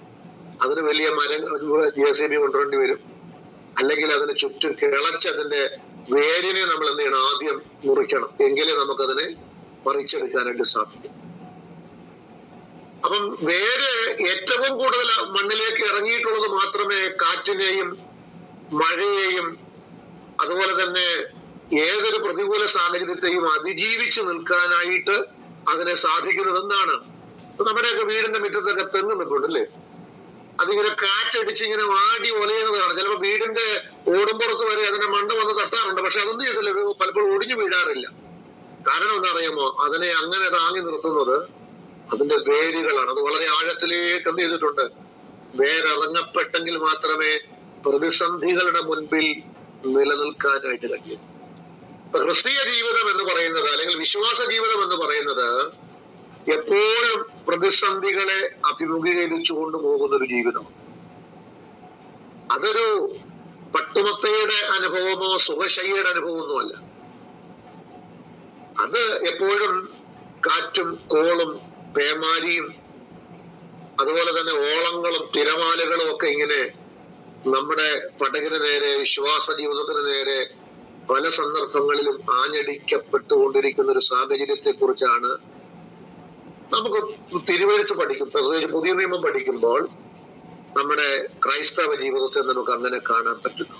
അതിന് വലിയ മരം JCB കൊണ്ടുവരേണ്ടി വരും. അല്ലെങ്കിൽ അതിന് ചുറ്റും കിളച്ച് അതിന്റെ വേരിനെ നമ്മൾ എന്ത് ചെയ്യണം? ആദ്യം മുറിക്കണം. എങ്കിലേ നമുക്കതിനെ പറിച്ചെടുക്കാനായിട്ട് സാധിക്കും. അപ്പം വേര് ഏറ്റവും കൂടുതൽ മണ്ണിലേക്ക് ഇറങ്ങിയിട്ടുള്ളത് മാത്രമേ കാറ്റിനെയും മഴയെയും അതുപോലെ തന്നെ ഏതൊരു പ്രതികൂല സാഹചര്യത്തെയും അതിജീവിച്ച് നിൽക്കാനായിട്ട് അതിനെ സാധിക്കുന്നത്. എന്താണ്? നമ്മുടെയൊക്കെ വീടിന്റെ മുറ്റത്തൊക്കെ തെങ്ങ് നിൽപ്പുണ്ടല്ലേ? അതിങ്ങനെ കാറ്റടിച്ച് ഇങ്ങനെ വാടി ഒലയുന്നതാണ്. ചിലപ്പോൾ വീടിന്റെ ഓടുമ്പുറത്ത് വരെ അതിന്റെ മണ്ട വന്ന് തട്ടാറുണ്ട്. പക്ഷെ അതൊന്നും ചെയ്തില്ല, പലപ്പോഴും ഒടിഞ്ഞു വീഴാറില്ല. കാരണം എന്താണെന്നറിയാമോ? അതിനെ അങ്ങനെ താങ്ങി നിർത്തുന്നത് അതിന്റെ വേരുകളാണ്. അത് വളരെ ആഴത്തിലേക്ക് എന്ത് ചെയ്തിട്ടുണ്ട്? വേരിറങ്ങപ്പെട്ടെങ്കിൽ മാത്രമേ പ്രതിസന്ധികളുടെ മുൻപിൽ നിലനിൽക്കാനായിട്ട് കഴിയും. ക്രിസ്തീയ ജീവിതം എന്ന് പറയുന്നത്, അല്ലെങ്കിൽ വിശ്വാസ ജീവിതം എന്ന് പറയുന്നത് എപ്പോഴും പ്രതിസന്ധികളെ അഭിമുഖീകരിച്ചു കൊണ്ടുപോകുന്ന ഒരു ജീവിതം. അതൊരു പട്ടുമത്തയുടെ അനുഭവമോ സുഖശയ്യയുടെ അനുഭവമൊന്നും അല്ല. അത് എപ്പോഴും കാറ്റും കോളും പേമാരിയും അതുപോലെ തന്നെ ഓളങ്ങളും തിരമാലകളും ഒക്കെ ഇങ്ങനെ നമ്മുടെ പടകിന് നേരെ, വിശ്വാസ ജീവിതത്തിന് നേരെ പല സന്ദർഭങ്ങളിലും ആഞ്ഞടിക്കപ്പെട്ടുകൊണ്ടിരിക്കുന്ന ഒരു സാഹചര്യത്തെ കുറിച്ചാണ് നമുക്ക് തിരുവെഴുത്ത് പഠിക്കും, പ്രത്യേകിച്ച് പുതിയ നിയമം പഠിക്കുമ്പോൾ നമ്മുടെ ക്രൈസ്തവ ജീവിതത്തെ നമുക്ക് അങ്ങനെ കാണാൻ പറ്റുന്നു.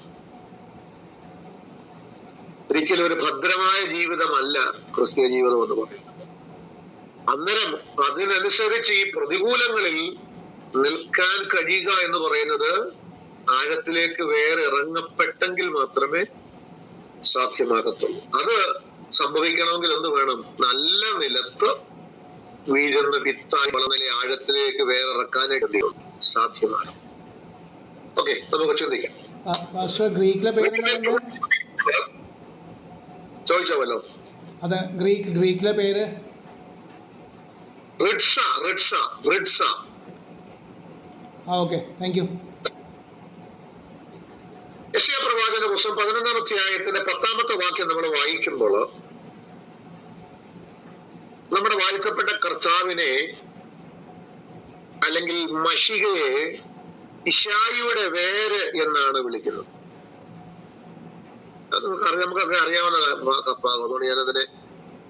ഒരിക്കലും ഒരു ഭദ്രമായ ജീവിതമല്ല ക്രിസ്തീയ ജീവിതം എന്ന് പറയുന്നത്. അന്നേരം അതിനനുസരിച്ച് ഈ പ്രതികൂലങ്ങളിൽ നിൽക്കാൻ കഴിയുക എന്ന് പറയുന്നത് ആഴത്തിലേക്ക് വേറെ ഇറങ്ങപ്പെട്ടെങ്കിൽ മാത്രമേ സാധ്യമാകത്തുള്ളൂ. അത് സംഭവിക്കണമെങ്കിൽ എന്ത് വേണം? നല്ല നിലത്ത് വീഴുന്ന വിത്തായി വളർന്ന ആഴത്തിലേക്ക് വേറെ ഇറക്കാനായിട്ട് സാധ്യമാണ്. ഓക്കെ, നമുക്ക് ചിന്തിക്കാം. ചോദിച്ചോല്ലോ. അതെ, ഗ്രീക്കിലെ പേര് റിഡ്സ. Okay, thank you. യെശയ്യാ പ്രവാചകന്റെ പുസ്തകം 11-ാം അധ്യായത്തിന്റെ 10-ാമത്തെ വാക്യം നമ്മൾ വായിക്കുമ്പോൾ നമ്മുടെ വാഴ്ത്തപ്പെട്ട കർത്താവിനെ അല്ലെങ്കിൽ മശിഹയെ ഇശായിയുടെ വേര് എന്നാണ് വിളിക്കുന്നത്. അത് നമുക്കൊക്കെ അറിയാവുന്ന ഭാഗം. അതുകൊണ്ട് ഞാനതിന്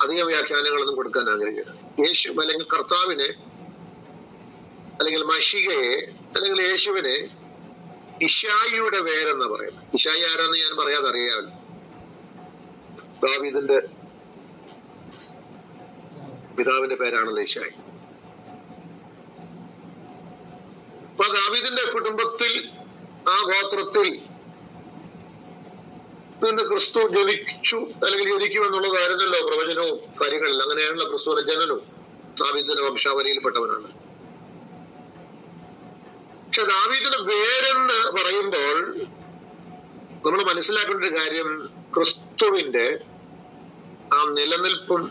അധികം വ്യാഖ്യാനങ്ങളൊന്നും കൊടുക്കാൻ ആഗ്രഹിക്കുന്നത്. യേശു അല്ലെങ്കിൽ കർത്താവിനെ അല്ലെങ്കിൽ മശിഹയെ അല്ലെങ്കിൽ യേശുവിനെ ഇശായിയുടെ വേരെന്നാ പറയുന്നത്. ഇശായി ആരാന്ന് ഞാൻ പറയാതെ അറിയാമല്ലോ. ദാവീദിന്റെ പിതാവിന്റെ പേരാണല്ലോ ഇശായി. അപ്പൊ ദാവീദിന്റെ കുടുംബത്തിൽ, ആ ഗോത്രത്തിൽ നിന്ന് ക്രിസ്തു ജനിച്ചു അല്ലെങ്കിൽ ജനിക്കുമെന്നുള്ളതായിരുന്നല്ലോ പ്രവചനവും കാര്യങ്ങളിൽ. അങ്ങനെയാണല്ലോ ക്രിസ്തുവിന്റെ ജനനവും. ദാവീദിന്റെ വംശാവലിയിൽപ്പെട്ടവനാണ്. പക്ഷെ ദാവീദിന്റെ വേരെന്ന് പറയുമ്പോൾ നമ്മൾ മനസ്സിലാക്കേണ്ട ഒരു കാര്യം, ക്രിസ്തുവിന്റെ ആ നിലനിൽപ്പും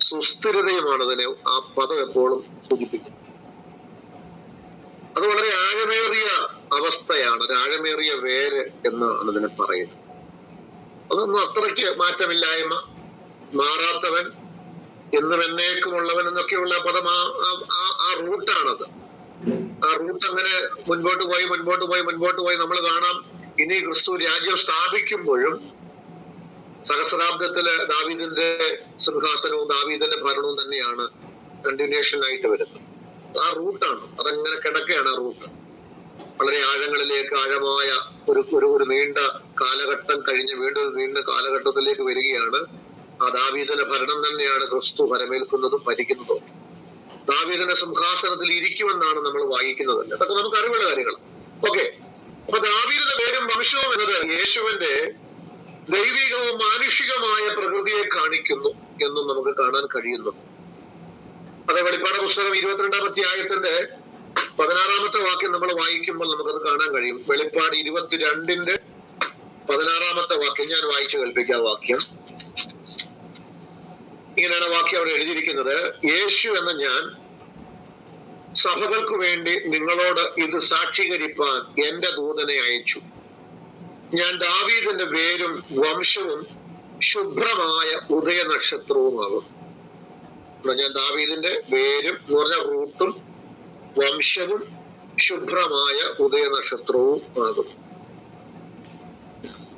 സുസ്ഥിരതയുമാണ് അതിനെ ആ പദം എപ്പോഴും സൂചിപ്പിക്കുന്നത്. അത് വളരെ ആഴമേറിയ അവസ്ഥയാണ്, ഒരു ആഴമേറിയ വേര് എന്നാണ് ഇതിനെ പറയുന്നത്. അതൊന്നും അത്രയ്ക്ക് മാറ്റമില്ലായ്മ, മാറാത്തവൻ, എന്നും എന്നേക്കുമുള്ളവൻ എന്നൊക്കെയുള്ള പദം ആ റൂട്ടാണത്. ആ റൂട്ട് അങ്ങനെ മുൻപോട്ട് പോയി നമ്മൾ കാണാം. ഇനി ക്രിസ്തു രാജ്യം സ്ഥാപിക്കുമ്പോഴും സഹസ്രാബ്ദത്തില് ദാവീദിന്റെ സിംഹാസനവും ദാവീദിന്റെ ഭരണവും തന്നെയാണ് കണ്ടിന്യൂഷൻ ആയിട്ട് വരുന്നത്. ആ റൂട്ടാണ്, അതങ്ങനെ കിടക്കുകയാണ്. ആ റൂട്ട് വളരെ ആഴങ്ങളിലേക്ക്, ആഴമായ ഒരു നീണ്ട കാലഘട്ടം കഴിഞ്ഞ് വീണ്ടും ഒരു നീണ്ട കാലഘട്ടത്തിലേക്ക് വരികയാണ്. ആ ദാവീദിന്റെ ഭരണം തന്നെയാണ് ക്രിസ്തു ഭരമേൽക്കുന്നതും ഭരിക്കുന്നതും. ദാവീദിന്റെ സിംഹാസനത്തിൽ ഇരിക്കുമെന്നാണ് നമ്മൾ വായിക്കുന്നത്. അതൊക്കെ നമുക്ക് അറിവുള്ള കാര്യങ്ങൾ. ഓക്കെ, അപ്പൊ ദാവീദിന്റെ പേരും വംശവും എന്നത് യേശുവിന്റെ ദൈവികവും മാനുഷികമായ പ്രകൃതിയെ കാണിക്കുന്നു എന്നും നമുക്ക് കാണാൻ കഴിയുന്നു. അത് വെളിപ്പാട് പുസ്തകം 22-ാം അധ്യായത്തിന്റെ 16-ാമത്തെ വാക്യം നമ്മൾ വായിക്കുമ്പോൾ നമുക്കത് കാണാൻ കഴിയും. വെളിപ്പാട് 22-ന്റെ 16-ാമത്തെ വാക്യം ഞാൻ വായിച്ചു കേൾപ്പിക്കാം. വാക്യം ഇങ്ങനെയാണ് വാക്യം അവിടെ എഴുതിയിരിക്കുന്നത്. യേശു എന്ന ഞാൻ സഭകൾക്ക് വേണ്ടി നിങ്ങളോട് ഇത് സാക്ഷീകരിപ്പാൻ എന്റെ ദൂതനെ അയച്ചു. ഞാൻ ദാവീദിന്റെ വേരും വംശവും ശുഭ്രമായ ഉദയ നക്ഷത്രവുമാകും. ഞാൻ ദാവീദിന്റെ വേരും എന്ന് പറഞ്ഞ റൂട്ടും വംശവും ശുഭ്രമായ ഉദയ നക്ഷത്രവും ആകും.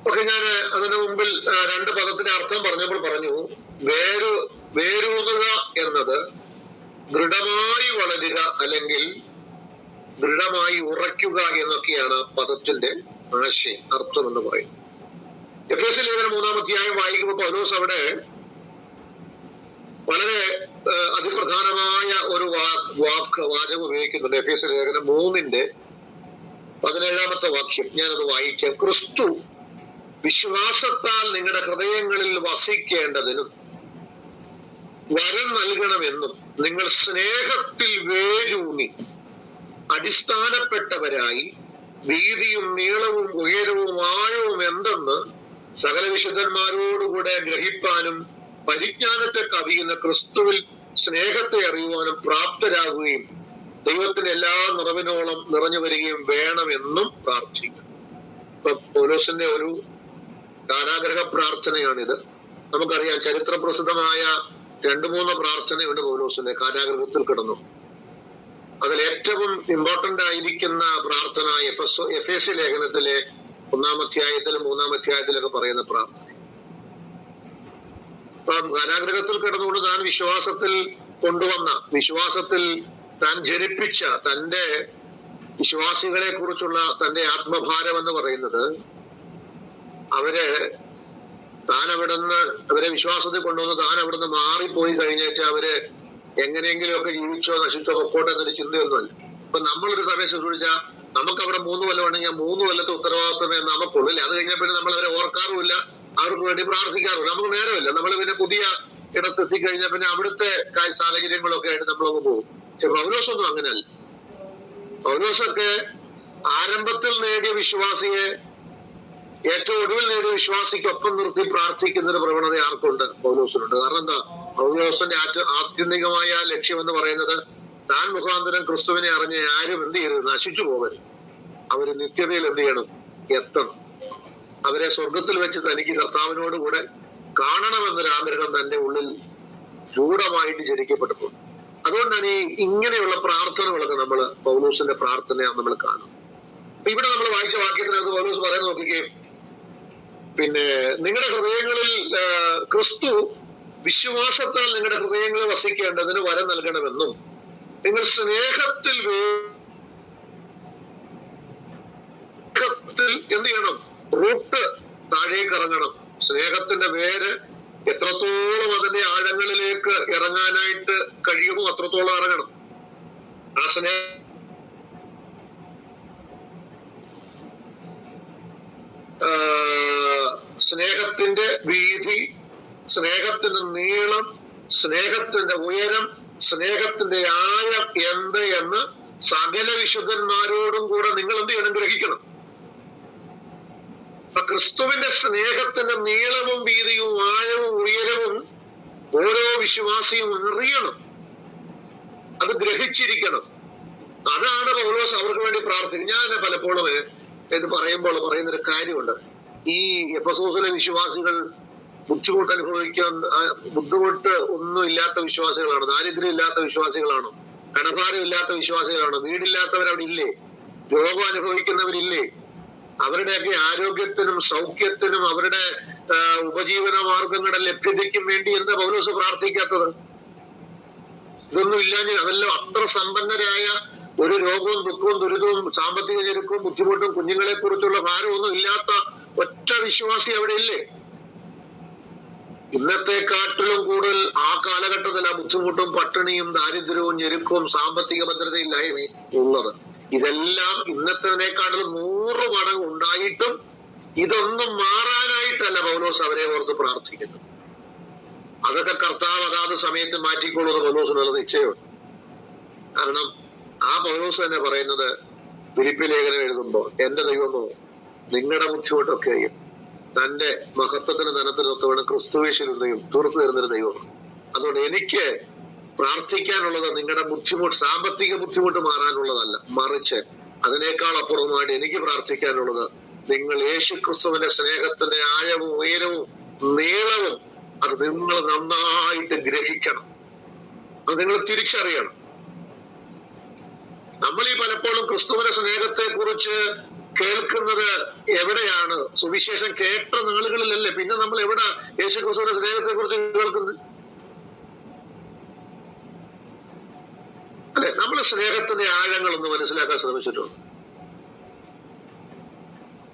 ഓക്കെ, ഞാൻ അതിന് മുമ്പിൽ രണ്ട് പദത്തിന്റെ അർത്ഥം പറഞ്ഞപ്പോൾ പറഞ്ഞു, വേരൂന്നുക എന്നത് ദൃഢമായി വളരുക അല്ലെങ്കിൽ ദൃഢമായി ഉറയ്ക്കുക എന്നൊക്കെയാണ് പദത്തിന്റെ ആശയം, അർത്ഥം എന്ന് പറയും. എഫേസ്യ ലേഖനം 3-ാം അധ്യായം വായിക്കുമ്പോൾ പൗലോസ് അവിടെ വളരെ അതിപ്രധാനമായ ഒരു വാചകം ഉപയോഗിക്കുന്നുണ്ട്. എഫേസ്യ ലേഖനം 3-ന്റെ 17-ാമത്തെ ഞാനത് വായിക്കാം. ക്രിസ്തു വിശ്വാസത്താൽ നിങ്ങളുടെ ഹൃദയങ്ങളിൽ വസിക്കേണ്ടതിനും വരം നൽകണമെന്നും നിങ്ങൾ സ്നേഹത്തിൽ വേരൂന്നി അടിസ്ഥാനപ്പെട്ടവരായി വീതിയും നീളവും ഉയരവും ആഴവും എന്തെന്ന് സകല വിശുദ്ധന്മാരോടുകൂടെ ഗ്രഹിപ്പാനും പരിജ്ഞാനത്തെ കവിയുന്ന ക്രിസ്തുവിൽ സ്നേഹത്തെ അറിയുവാനും പ്രാപ്തരാകുകയും ദൈവത്തിന് എല്ലാ നിറവിനോളം നിറഞ്ഞു വരികയും വേണമെന്നും പ്രാർത്ഥിക്കും. ഇപ്പൊ പൗലോസിന്റെ ഒരു കാരാഗ്രഹ പ്രാർത്ഥനയാണിത്. നമുക്കറിയാം, ചരിത്ര പ്രസിദ്ധമായ 2-3 പ്രാർത്ഥനയുണ്ട് പൗലോസിന്റെ കാരാഗ്രഹത്തിൽ കിടന്നു. അതിൽ ഏറ്റവും ഇമ്പോർട്ടന്റ് ആയിരിക്കുന്ന പ്രാർത്ഥന എഫേസ്യ ലേഖനത്തിലെ 1-ാം അധ്യായത്തിലും 3-ാം അധ്യായത്തിലൊക്കെ പറയുന്ന പ്രാർത്ഥന. കാരാഗ്രഹത്തിൽ കിടന്നുകൊണ്ട് താൻ വിശ്വാസത്തിൽ കൊണ്ടുവന്ന, വിശ്വാസത്തിൽ താൻ ജനിപ്പിച്ച തന്റെ വിശ്വാസികളെ കുറിച്ചുള്ള തന്റെ ആത്മഭാരം എന്ന് പറയുന്നത്, അവരെ വിശ്വാസത്തിൽ കൊണ്ടുവന്ന് താൻ അവിടുന്ന് മാറിപ്പോയി കഴിഞ്ഞേച്ചാൽ അവര് എങ്ങനെയെങ്കിലുമൊക്കെ ജീവിച്ചോ നശിച്ചോ പൊക്കോട്ടെ എന്നൊരു ചിന്തയൊന്നുമല്ല. ഇപ്പൊ നമ്മളൊരു സമയം ശുശ്രൂഷിച്ചാൽ നമുക്ക് അവിടെ 3 കൊല്ലം ഉണ്ടെങ്കിൽ 3 കൊല്ലത്തെ ഉത്തരവാദിത്വമേ നമുക്കുള്ളൂ. അത് കഴിഞ്ഞാൽ പിന്നെ നമ്മൾ അവരെ ഓർക്കാറുമില്ല, അവർക്ക് വേണ്ടി പ്രാർത്ഥിക്കാറുമില്ല. നമുക്ക് നേരമില്ല. നമ്മൾ പിന്നെ പുതിയ ഇടത്തെത്തിക്കഴിഞ്ഞാൽ പിന്നെ അവിടുത്തെ സാഹചര്യങ്ങളൊക്കെ ആയിട്ട് നമ്മളങ്ങ് പോകും. പക്ഷെ പൗലോസൊന്നും അങ്ങനെയല്ല. പൗലോസൊക്കെ ആരംഭത്തിൽ നേടിയ വിശ്വാസിയെ ഏറ്റവും ഒടുവിൽ നേടിയ വിശ്വാസിക്കൊപ്പം നിർത്തി പ്രാർത്ഥിക്കുന്ന ഒരു പ്രവണത ആർക്കുണ്ട്? പൗലോസിനുണ്ട്. കാരണം എന്താ? പൗലോസിന്റെ ആത്യന്തികമായ ലക്ഷ്യം എന്ന് പറയുന്നത്, താൻ മുഖാന്തരം ക്രിസ്തുവിനെ അറിഞ്ഞ ആരും എന്ത് ചെയ്യരുത്, നശിച്ചു പോകരുത്. അവര് നിത്യതയിൽ എന്ത് ചെയ്യണം? എത്തണം. അവരെ സ്വർഗത്തിൽ വെച്ച് തനിക്ക് കർത്താവിനോട് കൂടെ കാണണമെന്നൊരു ആഗ്രഹം തന്റെ ഉള്ളിൽ രൂഢമായിട്ട് ജനിക്കപ്പെട്ടപ്പോൾ. അതുകൊണ്ടാണ് ഇങ്ങനെയുള്ള പ്രാർത്ഥനകളൊക്കെ നമ്മൾ പൗലോസിന്റെ പ്രാർത്ഥന നമ്മൾ കാണും. ഇവിടെ നമ്മൾ വായിച്ച വാക്യത്തിനകത്ത് പൗലോസ് പറയുന്നത് നോക്കിക്കേ, പിന്നെ നിങ്ങളുടെ ഹൃദയങ്ങളിൽ ക്രിസ്തു വിശ്വാസത്താൽ നിങ്ങളുടെ ഹൃദയങ്ങളിൽ വസിക്കേണ്ടതിന് വരം നൽകണമെന്നും നിങ്ങൾ സ്നേഹത്തിൽ എന്ത് ചെയ്യണം? റൂട്ട് താഴേക്ക് ഇറങ്ങണം. സ്നേഹത്തിന്റെ വേര് എത്രത്തോളം അതിന്റെ ആഴങ്ങളിലേക്ക് ഇറങ്ങാനായിട്ട് കഴിയുമോ അത്രത്തോളം ഇറങ്ങണം. ആ സ്നേഹത്തിന്റെ വീതി, സ്നേഹത്തിന്റെ നീളം, സ്നേഹത്തിന്റെ ഉയരം, സ്നേഹത്തിന്റെ ആഴം എന്ത് എന്ന് സകല വിശുദ്ധന്മാരോടും കൂടെ നിങ്ങൾ എന്ത് ചെയ്യണം? ഗ്രഹിക്കണം. ക്രിസ്തുവിന്റെ സ്നേഹത്തിന്റെ നീളവും വീതിയും ആഴവും ഉയരവും ഓരോ വിശ്വാസിയും അറിയണം, അത് ഗ്രഹിച്ചിരിക്കണം. അതാണ് പൗലോസ് അവർക്ക് വേണ്ടി പ്രാർത്ഥിക്കുന്നത്. ഞാൻ പലപ്പോഴും ഇത് പറയുമ്പോൾ പറയുന്നൊരു കാര്യമുണ്ട്. ഈ എഫെസോസിലെ വിശ്വാസികൾ ബുദ്ധിമുട്ട് ബുദ്ധിമുട്ട് ഒന്നും ഇല്ലാത്ത വിശ്വാസികളാണ്, ദാരിദ്ര്യം ഇല്ലാത്ത വിശ്വാസികളാണോ, കടഭാരം ഇല്ലാത്ത വിശ്വാസികളാണോ, വീടില്ലാത്തവരവിടെ ഇല്ലേ, രോഗം അനുഭവിക്കുന്നവരില്ലേ? അവരുടെയൊക്കെ ആരോഗ്യത്തിനും സൗഖ്യത്തിനും അവരുടെ ഉപജീവന മാർഗങ്ങളുടെ ലഭ്യതയ്ക്കും വേണ്ടി എന്താ പൗലോസ് പ്രാർത്ഥിക്കാത്തത്? ഇതൊന്നും ഇല്ലാഞ്ഞ അതെല്ലാം അത്ര സമ്പന്നരായ, ഒരു രോഗവും ദുഃഖവും ദുരിതവും സാമ്പത്തിക ഞെരുക്കവും ബുദ്ധിമുട്ടും കുഞ്ഞുങ്ങളെ കുറിച്ചുള്ള ഭാരമൊന്നും ഇല്ലാത്ത ഒറ്റ വിശ്വാസി അവിടെ ഇല്ലേ? ഇന്നത്തെക്കാട്ടിലും കൂടുതൽ ആ കാലഘട്ടത്തിൽ ആ ബുദ്ധിമുട്ടും പട്ടിണിയും ദാരിദ്ര്യവും ഞെരുക്കവും സാമ്പത്തിക ഭദ്രതയില്ലായ്മയും ഉള്ളത്. ഇതെല്ലാം ഇന്നത്തേക്കാട്ടിലും 100 മടങ്ങ് ഉണ്ടായിട്ടും ഇതൊന്നും മാറാനായിട്ടല്ല പൗലോസ് അവരെ ഓർത്ത് പ്രാർത്ഥിക്കുന്നത്. അതൊക്കെ കർത്താവ് അതാത് സമയത്ത് മാറ്റിക്കൊള്ളുന്ന പൗലോസിനുള്ള നിശ്ചയമുണ്ട്. കാരണം ആ പൗലോസ് തന്നെ പറയുന്നത് ഫിലിപ്പി ലേഖനം എഴുതുമ്പോൾ, എന്റെ ദൈവമോ നിങ്ങളുടെ ബുദ്ധിമുട്ടൊക്കെയും തന്റെ മഹത്വത്തിന് ധനത്തിനൊത്തവണ്ണം ക്രിസ്തുവേശ്വരനെയും തീർത്തു തരുന്നൊരു ദൈവമാണ്. അതുകൊണ്ട് എനിക്ക് പ്രാർത്ഥിക്കാനുള്ളത് നിങ്ങളുടെ ബുദ്ധിമുട്ട്, സാമ്പത്തിക ബുദ്ധിമുട്ട് മാറാനുള്ളതല്ല, മറിച്ച് അതിനേക്കാൾ അപ്പുറമായിട്ട് എനിക്ക് പ്രാർത്ഥിക്കാനുള്ളത് നിങ്ങൾ യേശു ക്രിസ്തുവിന്റെ സ്നേഹത്തിന്റെ ആഴവും ഉയരവും നീളവും അത് നിങ്ങൾ നന്നായിട്ട് ഗ്രഹിക്കണം. അത് നിങ്ങൾ തിരിച്ചറിയണം. നമ്മൾ ഈ പലപ്പോഴും ക്രിസ്തുവിന്റെ സ്നേഹത്തെ കുറിച്ച് കേൾക്കുന്നത് എവിടെയാണ്? സുവിശേഷം കേട്ട നാളുകളിലല്ലേ. പിന്നെ നമ്മൾ എവിടെ യേശു ക്രിസ്തുവിന്റെ സ്നേഹത്തെ കുറിച്ച് കേൾക്കുന്നത്? അല്ലെ, നമ്മൾ സ്നേഹത്തിന്റെ ആഴങ്ങളൊന്ന് മനസ്സിലാക്കാൻ ശ്രമിച്ചിട്ടുണ്ട്.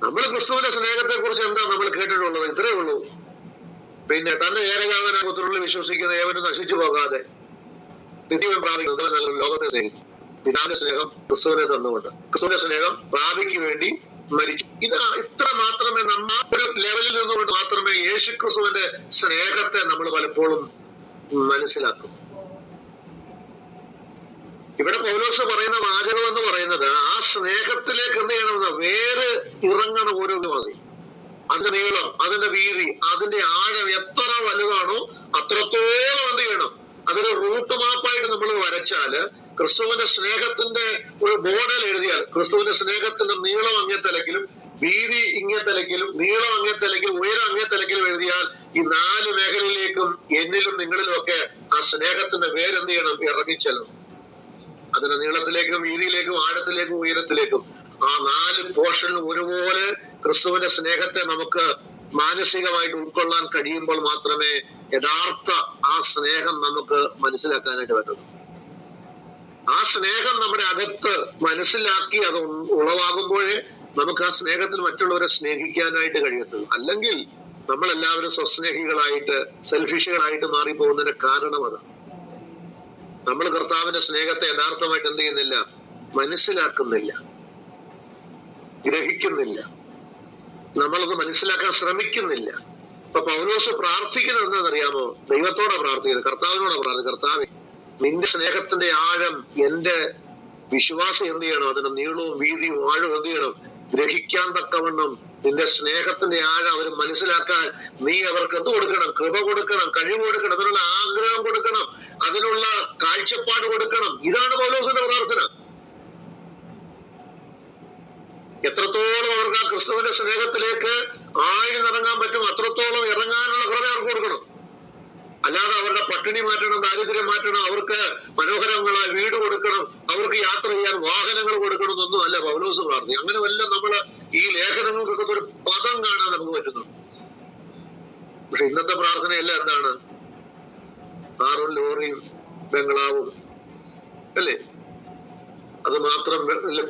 നമ്മൾ ക്രിസ്തുവിന്റെ സ്നേഹത്തെ കുറിച്ച് എന്താ നമ്മൾ കേട്ടിട്ടുള്ളത്? ഇത്രയേ ഉള്ളൂ. പിന്നെ തന്റെ ഏകജാതനായ പുത്രനിൽ വിശ്വസിക്കുന്ന ഏവനും നശിച്ചു പോകാതെ നിത്യം പ്രാപിക്കുന്ന ലോകത്തെ സ്നേഹിച്ചു. പിതാവിന്റെ സ്നേഹം ക്രിസ്തുവിനെ തന്നുകൊണ്ട് ക്രിസ്തുവിന്റെ സ്നേഹം പ്രാപിക്ക് വേണ്ടി മരിച്ചു. ഇത്ര മാത്രമേ നമ്മൾ ഒരു ലെവലിൽ നിന്നുകൊണ്ട് മാത്രമേ യേശു ക്രിസ്തുവിന്റെ സ്നേഹത്തെ നമ്മൾ പലപ്പോഴും മനസ്സിലാക്കും. ഇവിടെ പൗലോസ് പറയുന്ന വാചകം എന്ന് പറയുന്നത് ആ സ്നേഹത്തിലേക്ക് എന്ത് ചെയ്യണമെന്ന് വേറെ ഇറങ്ങണം ഓരോ വിശ്വാസി. അതിന്റെ നീളം, അതിന്റെ വീതി, അതിന്റെ ആഴം എത്ര വലുതാണോ അത്രത്തോളം എന്ത് ചെയ്യണം? അതൊരു റൂട്ട് മാപ്പായിട്ട് നമ്മൾ വരച്ചാല് ക്രിസ്തുവിന്റെ സ്നേഹത്തിന്റെ ഒരു ബോർഡിൽ എഴുതിയാൽ ക്രിസ്തുവിന്റെ സ്നേഹത്തിന്റെ നീളം അങ്ങേത്തലക്കിലും വീതി ഇങ്ങേത്തലക്കിലും നീളം അങ്ങേത്തലക്കിലും ഉയരം അങ്ങേത്തലക്കിലും എഴുതിയാൽ ഈ 4 മേഖലയിലേക്കും എന്നിലും നിങ്ങളിലും ഒക്കെ ആ സ്നേഹത്തിന്റെ വേരെന്ത് ചെയ്യണം? ഇറങ്ങിച്ചെല്ലണം. അതിന്റെ നീളത്തിലേക്കും വീതിയിലേക്കും ആഴത്തിലേക്കും ഉയരത്തിലേക്കും ആ 4 പോർഷനിൽ ഒരുപോലെ ക്രിസ്തുവിന്റെ സ്നേഹത്തെ നമുക്ക് മാനസികമായിട്ട് ഉൾക്കൊള്ളാൻ കഴിയുമ്പോൾ മാത്രമേ യഥാർത്ഥ ആ സ്നേഹം നമുക്ക് മനസ്സിലാക്കാനായിട്ട് പറ്റുള്ളൂ. ആ സ്നേഹം നമ്മുടെ അകത്ത് മനസ്സിലാക്കി അത് ഉളവാകുമ്പോഴേ നമുക്ക് ആ സ്നേഹത്തിൽ മറ്റുള്ളവരെ സ്നേഹിക്കാനായിട്ട് കഴിയത്തുള്ളൂ. അല്ലെങ്കിൽ നമ്മളെല്ലാവരും സ്വസ്നേഹികളായിട്ട് സെൽഫിഷുകളായിട്ട് മാറിപ്പോകുന്നതിന്റെ കാരണം അതാണ്. നമ്മൾ കർത്താവിന്റെ സ്നേഹത്തെ യഥാർത്ഥമായിട്ട് എന്ത് ചെയ്യുന്നില്ല? മനസ്സിലാക്കുന്നില്ല, ഗ്രഹിക്കുന്നില്ല, നമ്മളത് മനസ്സിലാക്കാൻ ശ്രമിക്കുന്നില്ല. അപ്പൊ പൗലോസ് പ്രാർത്ഥിക്കുന്നത് എന്താണെന്നറിയാമോ? ദൈവത്തോടെ പ്രാർത്ഥിക്കുന്നത്, കർത്താവിനോടെ പ്രാർത്ഥിക്കുന്നത്. കർത്താവേ, നിന്റെ സ്നേഹത്തിന്റെ ആഴം എന്റെ വിശ്വാസം എന്ത് ചെയ്യണം? അതിന്റെ നീളവും വീതിയും ആഴവും എന്ത് ചെയ്യണം? ഗ്രഹിക്കാൻ തക്കവണ്ണം നിന്റെ സ്നേഹത്തിന്റെ ആഴം അവർ മനസ്സിലാക്കാൻ നീ അവർക്ക് എന്ത് കൊടുക്കണം? കൃപ കൊടുക്കണം, കഴിവ് കൊടുക്കണം, അതിനുള്ള ആഗ്രഹം കൊടുക്കണം, അതിനുള്ള കാഴ്ചപ്പാട് കൊടുക്കണം. ഇതാണ് പൗലോസിന്റെ പ്രാർത്ഥന. എത്രത്തോളം അവർക്ക് ആ ക്രിസ്തുവിന്റെ സ്നേഹത്തിലേക്ക് ആഴ്ന്നിറങ്ങാൻ പറ്റും അത്രത്തോളം ഇറങ്ങാനുള്ള കൃപ അവർക്ക് കൊടുക്കണം. അല്ലാതെ അവരുടെ പട്ടിണി മാറ്റണം, ദാരിദ്ര്യം മാറ്റണം, അവർക്ക് മനോഹരങ്ങളായ വീട് കൊടുക്കണം, അവർക്ക് യാത്ര ചെയ്യാൻ വാഹനങ്ങൾ കൊടുക്കണം എന്നൊന്നും അല്ല പൗലോസ് പ്രാർത്ഥന. അങ്ങനെ വല്ല നമ്മള് ഈ ലേഖനങ്ങൾക്കൊക്കെ ഒരു പദം കാണാൻ നമുക്ക് പറ്റുന്നുണ്ട്. പക്ഷെ ഇന്നത്തെ പ്രാർത്ഥനയെല്ലാം എന്താണ്? കാറും ലോറിയും ബംഗ്ലാവും അല്ലേ, അത് മാത്രം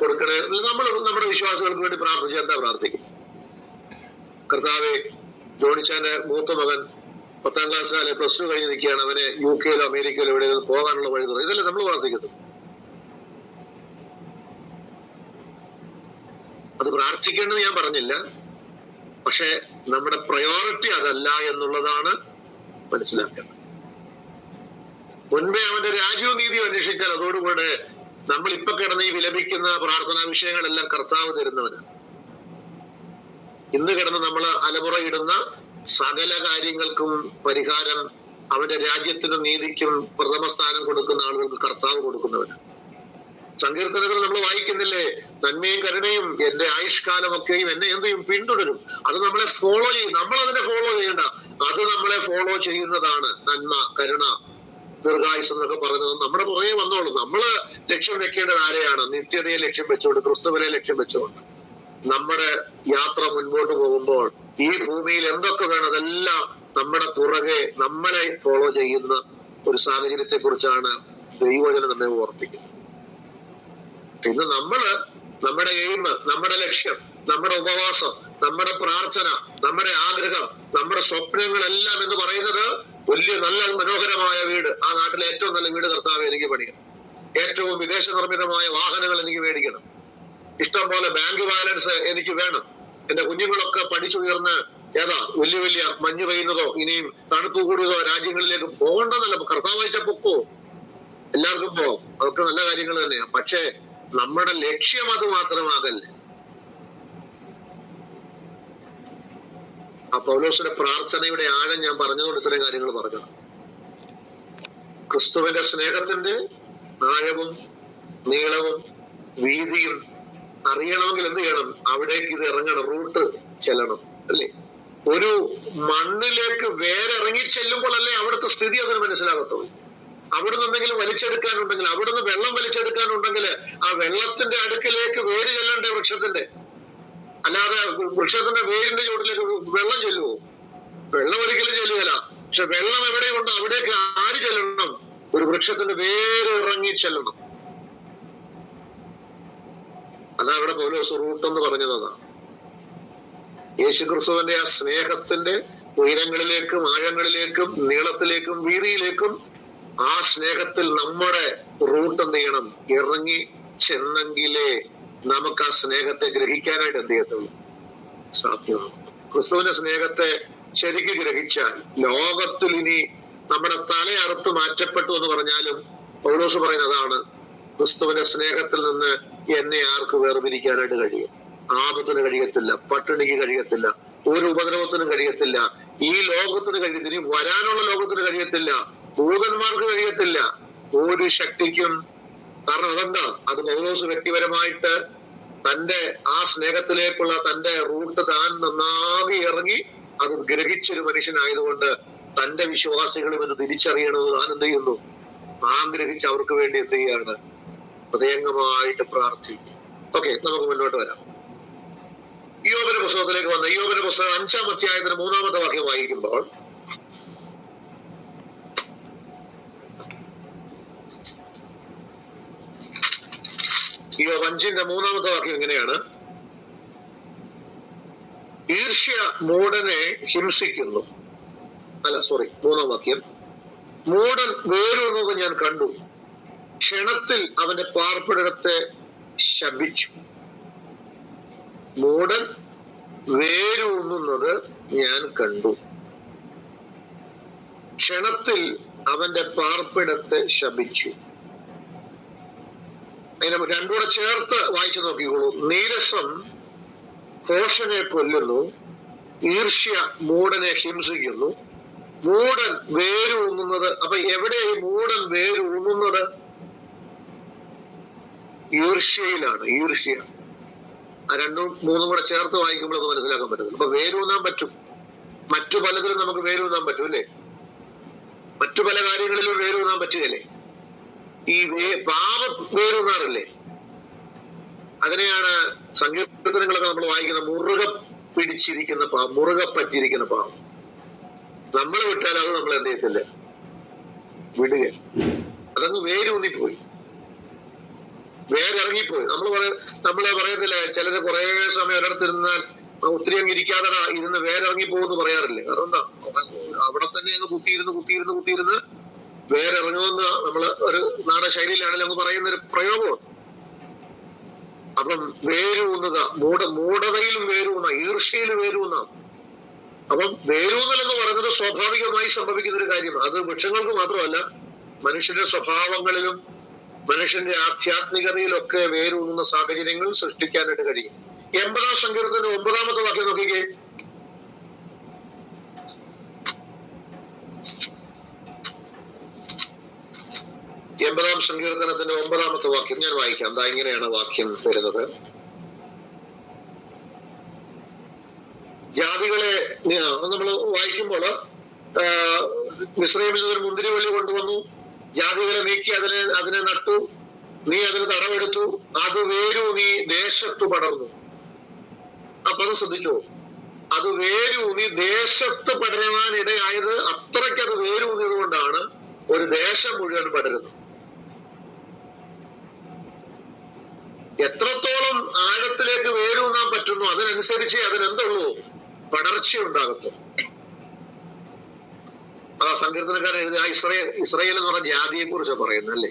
കൊടുക്കണേ. നമ്മൾ നമ്മുടെ വിശ്വാസികൾക്ക് വേണ്ടി പ്രാർത്ഥിച്ചാൽ എന്താ പ്രാർത്ഥിക്കും? കർത്താവെ, ജോണിച്ചാന്റെ മൂത്ത മകൻ 10ാം ക്ലാസ്സിലെ +2 കഴിഞ്ഞ് നിൽക്കുകയാണ്, അവനെ UK അമേരിക്കയിലോ എവിടെയെങ്കിലും പോകാനുള്ള വഴി തുറന്നു. ഇതല്ലേ നമ്മൾ പ്രാർത്ഥിക്കുന്നത്? അത് പ്രാർത്ഥിക്കേണ്ടത് ഞാൻ പറഞ്ഞില്ല, പക്ഷെ നമ്മുടെ പ്രയോറിറ്റി അതല്ല എന്നുള്ളതാണ് മനസ്സിലാക്കേണ്ടത്. മുൻപേ അവന്റെ രാജ്യവും നീതിയും അന്വേഷിച്ചാൽ അതോടുകൂടെ നമ്മൾ ഇപ്പൊ കിടന്ന് ഈ വിലപിക്കുന്ന പ്രാർത്ഥനാ വിഷയങ്ങളെല്ലാം കർത്താവ് തരുന്നവന്. ഇന്ന് കിടന്ന് നമ്മൾ അലമുറയിടുന്ന സകല കാര്യങ്ങൾക്കും പരിഹാരം അവന്റെ രാജ്യത്തിനും നീതിക്കും പ്രഥമ സ്ഥാനം കൊടുക്കുന്ന ആളുകൾക്ക് കർത്താവ് കൊടുക്കുന്നവന്. സങ്കീർത്തനങ്ങൾ നമ്മൾ വായിക്കുന്നില്ലേ? നന്മയും കരുണയും എന്റെ ആയുഷ്കാലമൊക്കെയും എന്നെ എന്ത് ചെയ്യും? പിന്തുടരും. അത് നമ്മളെ ഫോളോ ചെയ്യും. നമ്മൾ അതിനെ ഫോളോ ചെയ്യണ്ട, അത് നമ്മളെ ഫോളോ ചെയ്യുന്നതാണ്. നന്മ, കരുണ, ദീർഘായുസ് എന്നൊക്കെ പറയുന്നത് നമ്മുടെ പുറകെ വന്നോളും. നമ്മള് ലക്ഷ്യം വെക്കേണ്ടത് ആരെയാണ്? നിത്യതയെ ലക്ഷ്യം വെച്ചുകൊണ്ട്, ക്രിസ്തുവിനെ ലക്ഷ്യം വെച്ചുകൊണ്ട് നമ്മുടെ യാത്ര മുൻപോട്ട് പോകുമ്പോൾ ഈ ഭൂമിയിൽ എന്തൊക്കെ വേണം അതെല്ലാം നമ്മുടെ പുറകെ നമ്മളെ ഫോളോ ചെയ്യുന്ന ഒരു സാഹചര്യത്തെ കുറിച്ചാണ് ദൈവവചനം നമ്മെ ഓർപ്പിക്കുന്നത്. ഇന്ന് നമ്മള് നമ്മുടെ എയിം, നമ്മുടെ ലക്ഷ്യം, നമ്മുടെ ഉപവാസം, നമ്മുടെ പ്രാർത്ഥന, നമ്മുടെ ആഗ്രഹം, നമ്മുടെ സ്വപ്നങ്ങളെല്ലാം എന്ന് പറയുന്നത് വലിയ നല്ല മനോഹരമായ വീട്, ആ നാട്ടിലെ ഏറ്റവും നല്ല വീട് കർത്താവെ എനിക്ക് പണിയണം, ഏറ്റവും വിദേശ നിർമ്മിതമായ വാഹനങ്ങൾ എനിക്ക് മേടിക്കണം, ഇഷ്ടം പോലെ ബാങ്ക് ബാലൻസ് എനിക്ക് വേണം, എന്റെ കുഞ്ഞുങ്ങളൊക്കെ പഠിച്ചുയർന്ന് ഏതാ വലിയ വലിയ മഞ്ഞ് പെയ്യുന്നതോ ഇനിയും തണുപ്പ് കൂടിയതോ രാജ്യങ്ങളിലേക്ക് പോകണ്ടെന്നല്ല. കർത്താവ് അയച്ച പൊക്കോ, എല്ലാവർക്കും പോകാം, അതൊക്കെ നല്ല കാര്യങ്ങൾ തന്നെയാണ്. പക്ഷേ നമ്മുടെ ലക്ഷ്യം അത് മാത്രമാകല്ലേ. ആ പൗലോസിന്റെ പ്രാർത്ഥനയുടെ ആഴം ഞാൻ പറഞ്ഞതുകൊണ്ട് ഇത്രയും കാര്യങ്ങൾ പറഞ്ഞത്. ക്രിസ്തുവിന്റെ സ്നേഹത്തിന്റെ ആഴവും നീളവും വീതിയും അറിയണമെങ്കിൽ എന്ത് ചെയ്യണം? അവിടേക്ക് ഇത് ഇറങ്ങണം, റൂട്ട് ചെല്ലണം അല്ലേ. ഒരു മണ്ണിലേക്ക് വേരിറങ്ങി ചെല്ലുമ്പോഴല്ലേ അവിടുത്തെ സ്ഥിതി അതിന് മനസ്സിലാകത്തുള്ളൂ. അവിടുന്ന് എന്തെങ്കിലും വലിച്ചെടുക്കാനുണ്ടെങ്കിൽ, അവിടുന്ന് വെള്ളം വലിച്ചെടുക്കാനുണ്ടെങ്കിൽ ആ വെള്ളത്തിന്റെ അടുക്കിലേക്ക് വേര് ചെല്ലണ്ടേ വൃക്ഷത്തിന്റെ? അല്ലാതെ വൃക്ഷത്തിന്റെ വേരിന്റെ ചുവട്ടിലേക്ക് വെള്ളം ചെല്ലുവോ? വെള്ളം ഒരിക്കലും ചെല്ലുകയില്ല. പക്ഷെ വെള്ളം എവിടെയുണ്ടോ അവിടേക്ക് ആര് ചെല്ലണം? ഒരു വൃക്ഷത്തിന്റെ വേര് ഇറങ്ങി ചെല്ലണം. അതാ ഇവിടെ പൗലോസ് റൂട്ട് എന്ന് പറഞ്ഞതാണ്. യേശുക്രിസ്തുവിന്റെ ആ സ്നേഹത്തിന്റെ ഉയരങ്ങളിലേക്കും ആഴങ്ങളിലേക്കും നീളത്തിലേക്കും വീതിയിലേക്കും ആ സ്നേഹത്തിൽ നമ്മുടെ റൂട്ട് എന്ത് ചെയ്യണം? ഇറങ്ങി ചെന്നെങ്കിലേ നമുക്ക് ആ സ്നേഹത്തെ ഗ്രഹിക്കാനായിട്ട് എന്ത് ചെയ്യത്തുള്ളൂ? സാധ്യമാണ്. ക്രിസ്തുവിന്റെ സ്നേഹത്തെ ശരിക്ക് ഗ്രഹിച്ചാൽ ലോകത്തിൽ ഇനി നമ്മുടെ തല അറുത്ത് മാറ്റപ്പെട്ടു എന്ന് പറഞ്ഞാലും പൗലോസ് പറയുന്നതാണ്, ക്രിസ്തുവിന്റെ സ്നേഹത്തിൽ നിന്ന് എന്നെ ആർക്ക് വേർപിരിക്കാനായിട്ട് കഴിയും? ആപത്തിന് കഴിയത്തില്ല, പട്ടിണിക്ക് കഴിയത്തില്ല, ഒരു ഉപദ്രവത്തിനും കഴിയത്തില്ല, ഈ ലോകത്തിന് കഴിയത്തില്ല, ഇനി വരാനുള്ള ലോകത്തിന് കഴിയത്തില്ല, ദൂതന്മാർക്ക് കഴിയത്തില്ല, ഒരു ശക്തിക്കും. കാരണം അതെന്താ? അത് പൗലോസ് വ്യക്തിപരമായിട്ട് തന്റെ ആ സ്നേഹത്തിലേക്കുള്ള തന്റെ റൂട്ട് താൻ നന്നാകെ ഇറങ്ങി അത് ഗ്രഹിച്ചൊരു മനുഷ്യനായതുകൊണ്ട് തന്റെ വിശ്വാസികളും ഇത് തിരിച്ചറിയണമെന്ന് താൻ എന്ത് ചെയ്യുന്നു? താൻ ഗ്രഹിച്ച് അവർക്ക് വേണ്ടി എന്ത് ചെയ്യാണ്? ഹൃദയംഗമായിട്ട് പ്രാർത്ഥിക്കും. ഓക്കെ, നമുക്ക് മുന്നോട്ട് വരാം. ഇയ്യോബിന്റെ പുസ്തകത്തിലേക്ക് വന്ന ഇയ്യോബിന്റെ പുസ്തകം 5-ാം അധ്യായത്തിന് 3-ാമത്തെ വാക്യം വായിക്കുമ്പോൾ ഇയ്യോബ് 5-ന്റെ 3-ാമത്തെ വാക്യം എങ്ങനെയാണ്? ഈർഷ്യ മൂഢനെ ഹിംസിക്കുന്നു. അല്ല, സോറി, 3-ാം വാക്യം. മൂഢൻ വേരൂന്നുന്നത് ഞാൻ കണ്ടു, ക്ഷണത്തിൽ അവന്റെ പാർപ്പിടത്തെ ശപിച്ചു. മൂഢൻ വേരൂന്നുന്നത് ഞാൻ കണ്ടു, ക്ഷണത്തിൽ അവന്റെ പാർപ്പിടത്തെ ശപിച്ചു. അതിനെ രണ്ടുകൂടെ ചേർത്ത് വായിച്ചു നോക്കിക്കോളൂ. നീരസം ഭോഷനെ കൊല്ലുന്നു, ഈർഷ്യ മൂഢനെ ഹിംസിക്കുന്നു. മൂഢൻ വേരൂന്നുന്നത്, അപ്പൊ എവിടെ ഈ മൂഢൻ വേരൂന്നുന്നത്? ഈർഷ്യയിലാണ്. ഈർഷ്യ. ആ 2-3 കൂടെ ചേർത്ത് വായിക്കുമ്പോൾ അത് മനസ്സിലാക്കാൻ പറ്റും. അപ്പൊ വേരൂന്നാൻ പറ്റും, മറ്റു പലതിലും നമുക്ക് വേരൂന്നാൻ പറ്റും അല്ലേ? മറ്റു പല കാര്യങ്ങളിലും വേരൂന്നാൻ പറ്റുകയല്ലേ? ഈ പാപം വേരൂന്നാറില്ലേ? അതിനെയാണ് സങ്കീർത്തനങ്ങളൊക്കെ നമ്മൾ വായിക്കുന്ന മുറുകെ പിടിച്ചിരിക്കുന്ന പാവം, മുറുകെ പറ്റിയിരിക്കുന്ന പാവം. നമ്മൾ വിട്ടാൽ അത് നമ്മൾ എന്ത് ചെയ്യത്തില്ല, വിടുക. അതങ്ങ് വേരൂന്നിപ്പോയി, വേരിറങ്ങിപ്പോയി. നമ്മളെ പറയത്തില്ല, ചിലര് കുറെ സമയം ഒരിടത്തിരുന്നാൽ ഒത്തിരി അങ്ങ് ഇരിക്കാതെ ഇരുന്ന് വേരിറങ്ങിപ്പോകുമെന്ന് പറയാറില്ലേ? കാരണം എന്താ? അവിടെ തന്നെ അങ്ങ് കുത്തിയിരുന്ന് വേരിറങ്ങുമെന്ന് നമ്മള് ഒരു നാടൻ ശൈലിയിലാണെങ്കിലും അങ്ങ് പറയുന്നൊരു പ്രയോഗമാണ്. അപ്പം വേരൂന്നുക, മൂഢതയിലും വേരൂന്ന, ഈർഷ്യയിലും വേരൂന്ന. അപ്പം വേരൂന്നൽ എന്ന് പറയുന്നത് സ്വാഭാവികമായി സംഭവിക്കുന്ന ഒരു കാര്യമാണ്. അത് വൃക്ഷങ്ങൾക്ക് മാത്രമല്ല, മനുഷ്യന്റെ സ്വഭാവങ്ങളിലും മനുഷ്യന്റെ ആധ്യാത്മികതയിലൊക്കെ വേരൂന്നുന്ന സാഹചര്യങ്ങൾ സൃഷ്ടിക്കാനായിട്ട് കഴിയും. 80-ാം സങ്കീർത്തനത്തിന്റെ 9-ാമത്തെ വാക്യം നോക്കിക്കേ. എൺപതാം സങ്കീർത്തനത്തിന്റെ 9-ാമത്തെ വാക്യം ഞാൻ വായിക്കാം. ദാ ഇങ്ങനെയാണ് വാക്യം വരുന്നത്. ജാതികളെ നമ്മൾ വായിക്കുമ്പോൾ മിസ്രയീമിൽ ഒരു മുന്തിരിവള്ളി കൊണ്ടുവന്നു, ജാതികളെ നീക്കി അതിനെ നട്ടു, നീ അതിന് തടവെടുത്തു, അത് വേരൂന്നി ദേശത്ത് പടർന്നു. അപ്പൊ അത് ശ്രദ്ധിച്ചോ, അത് വേരൂന്നി ദേശത്ത് പടരുവാൻ ഇടയായത്. അത്രയ്ക്ക് അത് വേരൂന്നിയത് കൊണ്ടാണ് ഒരു ദേശം മുഴുവൻ പടരുന്നത്. എത്രത്തോളം ആഴത്തിലേക്ക് വേരൂന്നാൻ പറ്റുന്നു അതിനനുസരിച്ച് അതിനെന്തുള്ളൂ, പടർച്ച ഉണ്ടാകത്തുള്ളൂ. ആ സങ്കീർത്തനക്കാരൻ എഴുതി, ആ ഇസ്രായേൽ എന്ന് പറഞ്ഞ ജാതിയെ കുറിച്ച് പറയുന്നല്ലേ.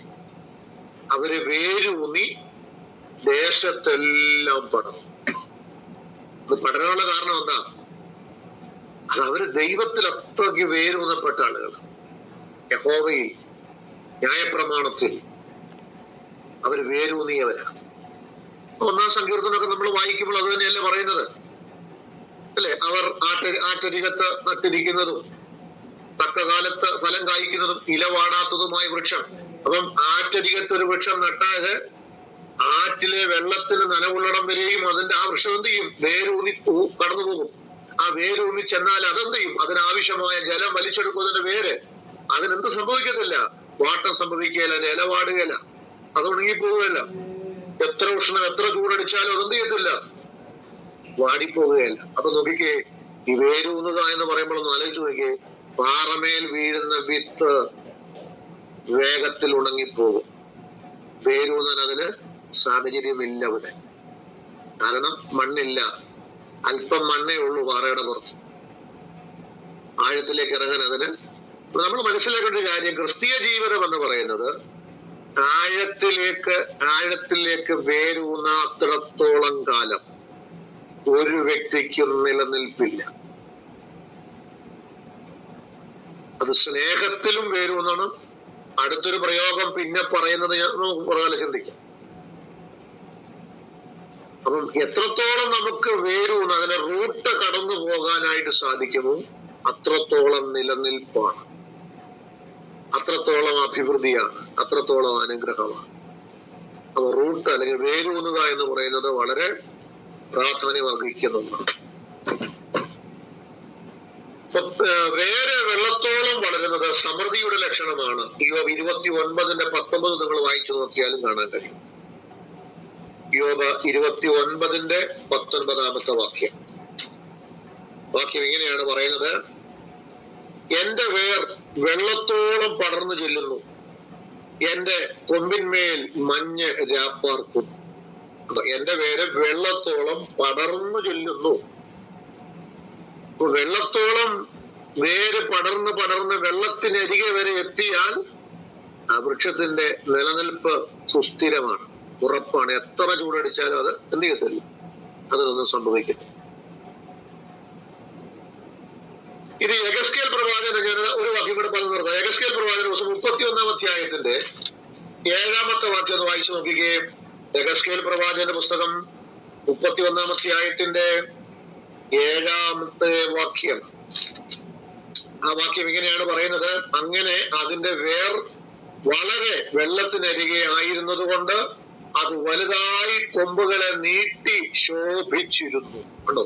അവര് വേരൂന്നി ദേശത്തെല്ലാം പടർന്നു. അത് പടരാനുള്ള കാരണം എന്താ? അത് അവര് ദൈവത്തിൽ അത്രയ്ക്ക് വേരൂന്നപ്പെട്ട ആളുകൾ. യഹോവയിൽ, ന്യായപ്രമാണത്തിൽ അവര് വേരൂന്നിയവരാ. 1-ാം സങ്കീർത്തനമൊക്കെ നമ്മൾ വായിക്കുമ്പോൾ അത് തന്നെയല്ലേ പറയുന്നത് അല്ലെ? അവർ ആറ്റരികത്ത് നട്ടിരിക്കുന്നതും തക്കകാലത്ത് ഫലം കായ്ക്കുന്നതും ഇലവാടാത്തതുമായ വൃക്ഷം. അപ്പം ആറ്റരികത്ത് ഒരു വൃക്ഷം നട്ടാല് ആറ്റിലെ വെള്ളത്തിന് നനവുള്ളിടം വരെയും അതിന്റെ ആ വൃക്ഷം എന്ത് ചെയ്യും? വേരൂന്നി കടന്നു പോകും. ആ വേരൂന്നി ചെന്നാൽ അതെന്ത് ചെയ്യും? അതിനാവശ്യമായ ജലം വലിച്ചെടുക്കുന്നതിന്റെ വേര് അതിനെന്ത് സംഭവിക്കത്തില്ല? വാട്ടം സംഭവിക്കുകയില്ല, നിലപാടുകയില്ല, അത് ഉണങ്ങിപ്പോവുകയല്ല. എത്ര ഉഷ്ണം എത്ര ചൂടടിച്ചാലും അതെന്ത് ചെയ്യത്തില്ല? വാടിപ്പോവുകയല്ല. അപ്പൊ നോക്കിക്കേ, ഈ വേരൂന്നുക എന്ന് പറയുമ്പോൾ ഒന്ന് ആലോചിച്ച് നോക്കിയേ, പാറമേൽ വീഴുന്ന വിത്ത് വേഗത്തിൽ ഉണങ്ങിപ്പോകും. വേരൂന്നാൻ അതിന് സാഹചര്യമില്ല ഇവിടെ. കാരണം മണ്ണില്ല, അല്പം മണ്ണേ ഉള്ളൂ പാറയുടെ പുറത്ത്. ആഴത്തിലേക്ക് ഇറങ്ങാൻ അതിന്. നമ്മൾ മനസ്സിലാക്കേണ്ട ഒരു കാര്യം, ക്രിസ്തീയ ജീവിതം എന്ന് പറയുന്നത് ആഴത്തിലേക്ക് വേരൂന്നാത്തിടത്തോളം കാലം ഒരു വ്യക്തിക്കും നിലനിൽപ്പില്ല. അത് സ്നേഹത്തിലും വേരൂന്നണം. അടുത്തൊരു പ്രയോഗം പിന്നെ പറയുന്നത് നമുക്ക് പുറകാലെ ചിന്തിക്കാം. അപ്പം എത്രത്തോളം നമുക്ക് വേരൂന്ന് അതിനെ റൂട്ട് കടന്നു പോകാനായിട്ട് സാധിക്കുമോ അത്രത്തോളം നിലനിൽപ്പാണ്, അത്രത്തോളം അഭിവൃദ്ധിയാണ്, അത്രത്തോളം അനുഗ്രഹമാണ്. അപ്പൊ റൂട്ട് അല്ലെങ്കിൽ വേരൂന്നുക എന്ന് പറയുന്നത് വളരെ പ്രാധാന്യം അർഹിക്കുന്ന ഒന്നാണ്. വേര് വെള്ളത്തോളം വളരുന്നത് സമൃദ്ധിയുടെ ലക്ഷണമാണ്. യോബ് 29:19 നിങ്ങൾ വായിച്ചു നോക്കിയാലും കാണാൻ കഴിയും. യോബ് 29:19 വാക്യം ഇങ്ങനെയാണ് പറയുന്നത്: എന്റെ വേർ വെള്ളത്തോളം പടർന്നു ചെല്ലുന്നു, എന്റെ കൊമ്പിന്മേൽ മഞ്ഞ് രാപ്പാർക്കും. എന്റെ വേര് വെള്ളത്തോളം പടർന്നു ചെല്ലുന്നു. വെള്ളത്തോളം വേര് പടർന്ന് വെള്ളത്തിനരികെ വരെ എത്തിയാൽ ആ വൃക്ഷത്തിന്റെ നിലനിൽപ്പ് സുസ്ഥിരമാണ്, ഉറപ്പാണ്. എത്ര ചൂടടിച്ചാലും അത് എന്ത് ചെയ്യത്തില്ല, അതിനൊന്നും സംഭവിക്കില്ല. ഇത് യെഹെസ്കേൽ പ്രവാചകൻ, ഞാൻ ഒരു വാക്യം കൂടെ പറഞ്ഞു നിർത്താം. യെഹെസ്കേൽ പ്രവാചകൻ 31-ാം അധ്യായത്തിന്റെ 7-ാമത്തെ വാക്യം ഒന്ന് വായിച്ചു നോക്കിക്കേ. യെഹെസ്കേൽ പ്രവാചകന്റെ പുസ്തകം 31-ാം അധ്യായത്തിന്റെ 7-ാമത്തെ വാക്യം. ആ വാക്യം ഇങ്ങനെയാണ് പറയുന്നത്: അങ്ങനെ അതിന്റെ വേർ വളരെ വെള്ളത്തിനരികെ ആയിരുന്നത് കൊണ്ട് അത് വലുതായി കൊമ്പുകളെ നീട്ടി ശോഭിച്ചിരുന്നു. കണ്ടോ,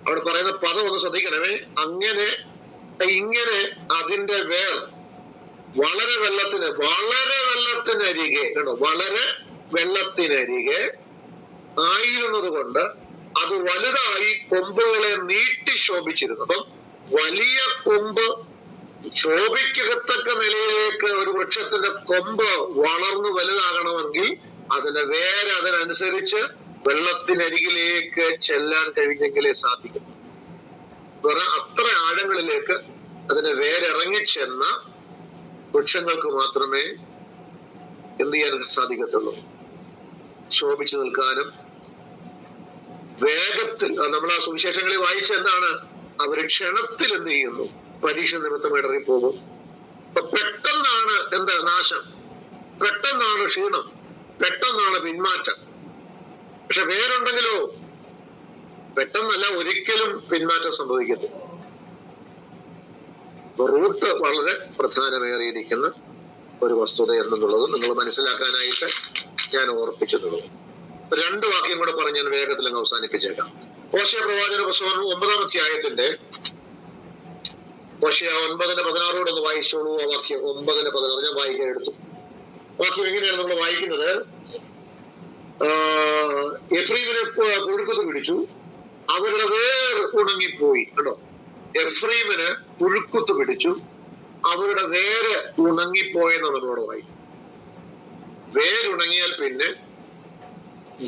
അവിടെ പറയുന്ന പദം ഒന്ന് ശ്രദ്ധിക്കണമേ. ഇങ്ങനെ അതിന്റെ വേർ വളരെ വെള്ളത്തിനരികെ, കണ്ടോ, വളരെ വെള്ളത്തിനരികെ ആയിരുന്നത് കൊണ്ട് അത് വലുതായി കൊമ്പുകളെ നീട്ടി ശോഭിച്ചിരുന്നു. അപ്പം വലിയ കൊമ്പ് ശോഭിക്കത്തക്ക നിലയിലേക്ക് ഒരു വൃക്ഷത്തിന്റെ കൊമ്പ് വളർന്നു വലുതാകണമെങ്കിൽ അതിന്റെ വേര് അതിനനുസരിച്ച് വെള്ളത്തിനരികിലേക്ക് ചെല്ലാൻ കഴിഞ്ഞെങ്കിലേ സാധിക്കും. അത്ര ആഴങ്ങളിലേക്ക് അതിന്റെ വേരിറങ്ങിച്ചെന്ന വൃക്ഷങ്ങൾക്ക് മാത്രമേ എന്ത് ചെയ്യാൻ സാധിക്കത്തുള്ളൂ, ശോഭിച്ചു നിൽക്കാനും വേഗത്തിൽ. നമ്മൾ ആ സുവിശേഷങ്ങളിൽ വായിച്ച എന്താണ്, അവര് ക്ഷണത്തിൽ എന്ത് ചെയ്യുന്നു, പരീക്ഷ നിമിത്തം ഇടറിപ്പോകും. അപ്പൊ പെട്ടെന്നാണ് എന്താ നാശം, പെട്ടെന്നാണ് ക്ഷീണം, പെട്ടെന്നാണ് പിന്മാറ്റം. പക്ഷെ വേരുണ്ടെങ്കിലോ പെട്ടെന്നല്ല, ഒരിക്കലും പിന്മാറ്റം സംഭവിക്കത്തില്ല. റൂട്ട് വളരെ പ്രധാനമേറിയിരിക്കുന്ന ഒരു വസ്തുത എന്നുള്ളത് നിങ്ങൾ മനസ്സിലാക്കാനായിട്ട് ഞാൻ ഓർപ്പിച്ചിട്ടുള്ളൂ. 2 വാക്യം കൂടെ പറഞ്ഞ് ഞാൻ വേഗത്തിൽ അങ്ങ് അവസാനിപ്പിച്ചേക്കാം. ഹോശേയ പ്രവാചക പുസ്തകം 9-ാം അധ്യായത്തിന്റെ ഹോശേയ 9:16 ഒന്ന് വായിച്ചോളൂ. ആ വാക്യം 9:16 ഞാൻ വായിക്കാൻ എടുത്തു. വാക്യം എങ്ങനെയാണ് നമ്മൾ വായിക്കുന്നത്? എഫ്രീമിനെ പുഴുക്കത്ത് പിടിച്ചു, അവരുടെ വേർ ഉണങ്ങിപ്പോയി. കേട്ടോ, എഫ്രീമിന് പുഴുക്കുത്ത് പിടിച്ചു, അവരുടെ വേര് ഉണങ്ങിപ്പോയെന്ന് നമ്മളോട് വായിക്കും. വേരുണങ്ങിയാൽ പിന്നെ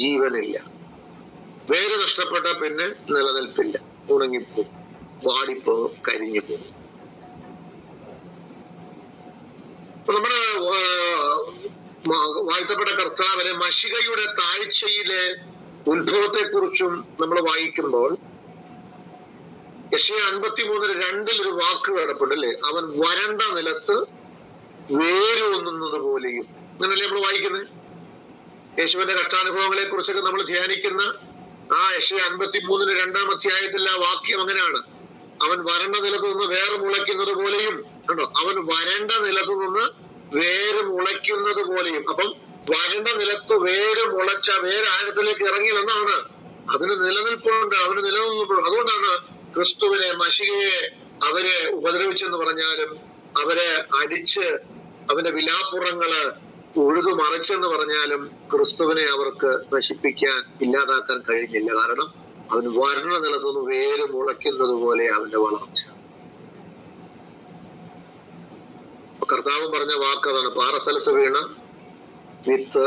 ജീവനില്ല, വേര് നഷ്ടപ്പെട്ട പിന്നെ നിലനിൽപ്പില്ല, ഉണങ്ങിപ്പോകും, വാടിപ്പോകും, കരിഞ്ഞു പോകും. നമ്മുടെ വാഴ്ത്തപ്പെട്ട കർത്താവിനെ മശികയുടെ താഴ്ചയിലെ ഉത്ഭവത്തെ കുറിച്ചും നമ്മൾ വായിക്കുമ്പോൾ യെശയ്യാ 53:2 ഒരു വാക്ക് കിടപ്പുണ്ടല്ലേ, അവൻ വരണ്ട നിലത്ത് വേരൂന്നുന്നത് പോലെയും. അങ്ങനല്ലേ നമ്മൾ വായിക്കുന്നത്? യേശുവിന്റെ കഷ്ടാനുഭവങ്ങളെ കുറിച്ചൊക്കെ നമ്മൾ ധ്യാനിക്കുന്ന ആ യെശയ്യാ 53:2 അധ്യായത്തിൽ ആ വാക്യം അങ്ങനെയാണ്. അവൻ വരണ്ട നിലത്ത് നിന്ന് വേര് മുളയ്ക്കുന്നത് പോലെയും. കണ്ടോ, അവൻ വരണ്ട നിലത്ത് നിന്ന് വേര് മുളയ്ക്കുന്നത് പോലെയും. അപ്പം വരണ്ട നിലത്ത് വേര് മുളച്ച വേര് ആഴത്തിലേക്ക് ഇറങ്ങിയില്ലെന്നാണ്, അതിന് നിലനിൽപ്പുണ്ട്, അവന് നിലനിൽപ്പുണ്ട്. അതുകൊണ്ടാണ് ക്രിസ്തുവിനെ മശിഹയെ അവരെ ഉപദ്രവിച്ചെന്ന് പറഞ്ഞാലും, അവരെ അടിച്ച് അവന്റെ വിലാപ്പുറങ്ങള് ഉഴുതുമറിച്ചെന്ന് പറഞ്ഞാലും ക്രിസ്തുവിനെ അവർക്ക് നശിപ്പിക്കാൻ, ഇല്ലാതാക്കാൻ കഴിഞ്ഞില്ല. കാരണം അവൻ വരണ നിലത്തുനിന്ന് വേര് മുളയ്ക്കുന്നത് പോലെ അവന്റെ വളർച്ച. കർത്താവ് പറഞ്ഞ വാക്കതാണ്, പാറസ്ഥലത്ത് വീണ വിത്ത്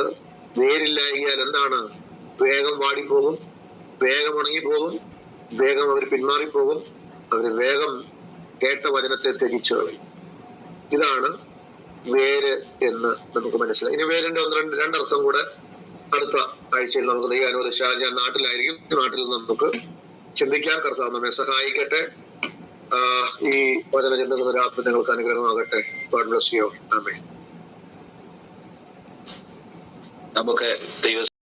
വേരില്ലായാൽ എന്താണ്? വേഗം വാടിപ്പോകും, വേഗം ഉണങ്ങിപ്പോകും, വേഗം അവർ പിന്മാറിപ്പോകും, അവര് വേഗം കേട്ട വചനത്തെ ത്യജിച്ചു കളയും. ഇതാണ് വേര് എന്ന് നമുക്ക് മനസ്സിലായി. ഇനി വേരിന്റെ രണ്ടർത്ഥം കൂടെ അടുത്ത ആഴ്ചയിൽ നമുക്ക് ദൈവം അനുവദിച്ചാൽ, ഞാൻ നാട്ടിലായിരിക്കും, നാട്ടിൽ നിന്ന് നമുക്ക് ചിന്തിക്കാൻ. കർത്താവ് നമ്മെ സഹായിക്കട്ടെ. ഈ വചന ചിന്തകൾ രാത്രി നിങ്ങൾക്ക് അനുഗ്രഹമാകട്ടെ. God bless you. ആമേൻ. നമുക്ക് ദൈവ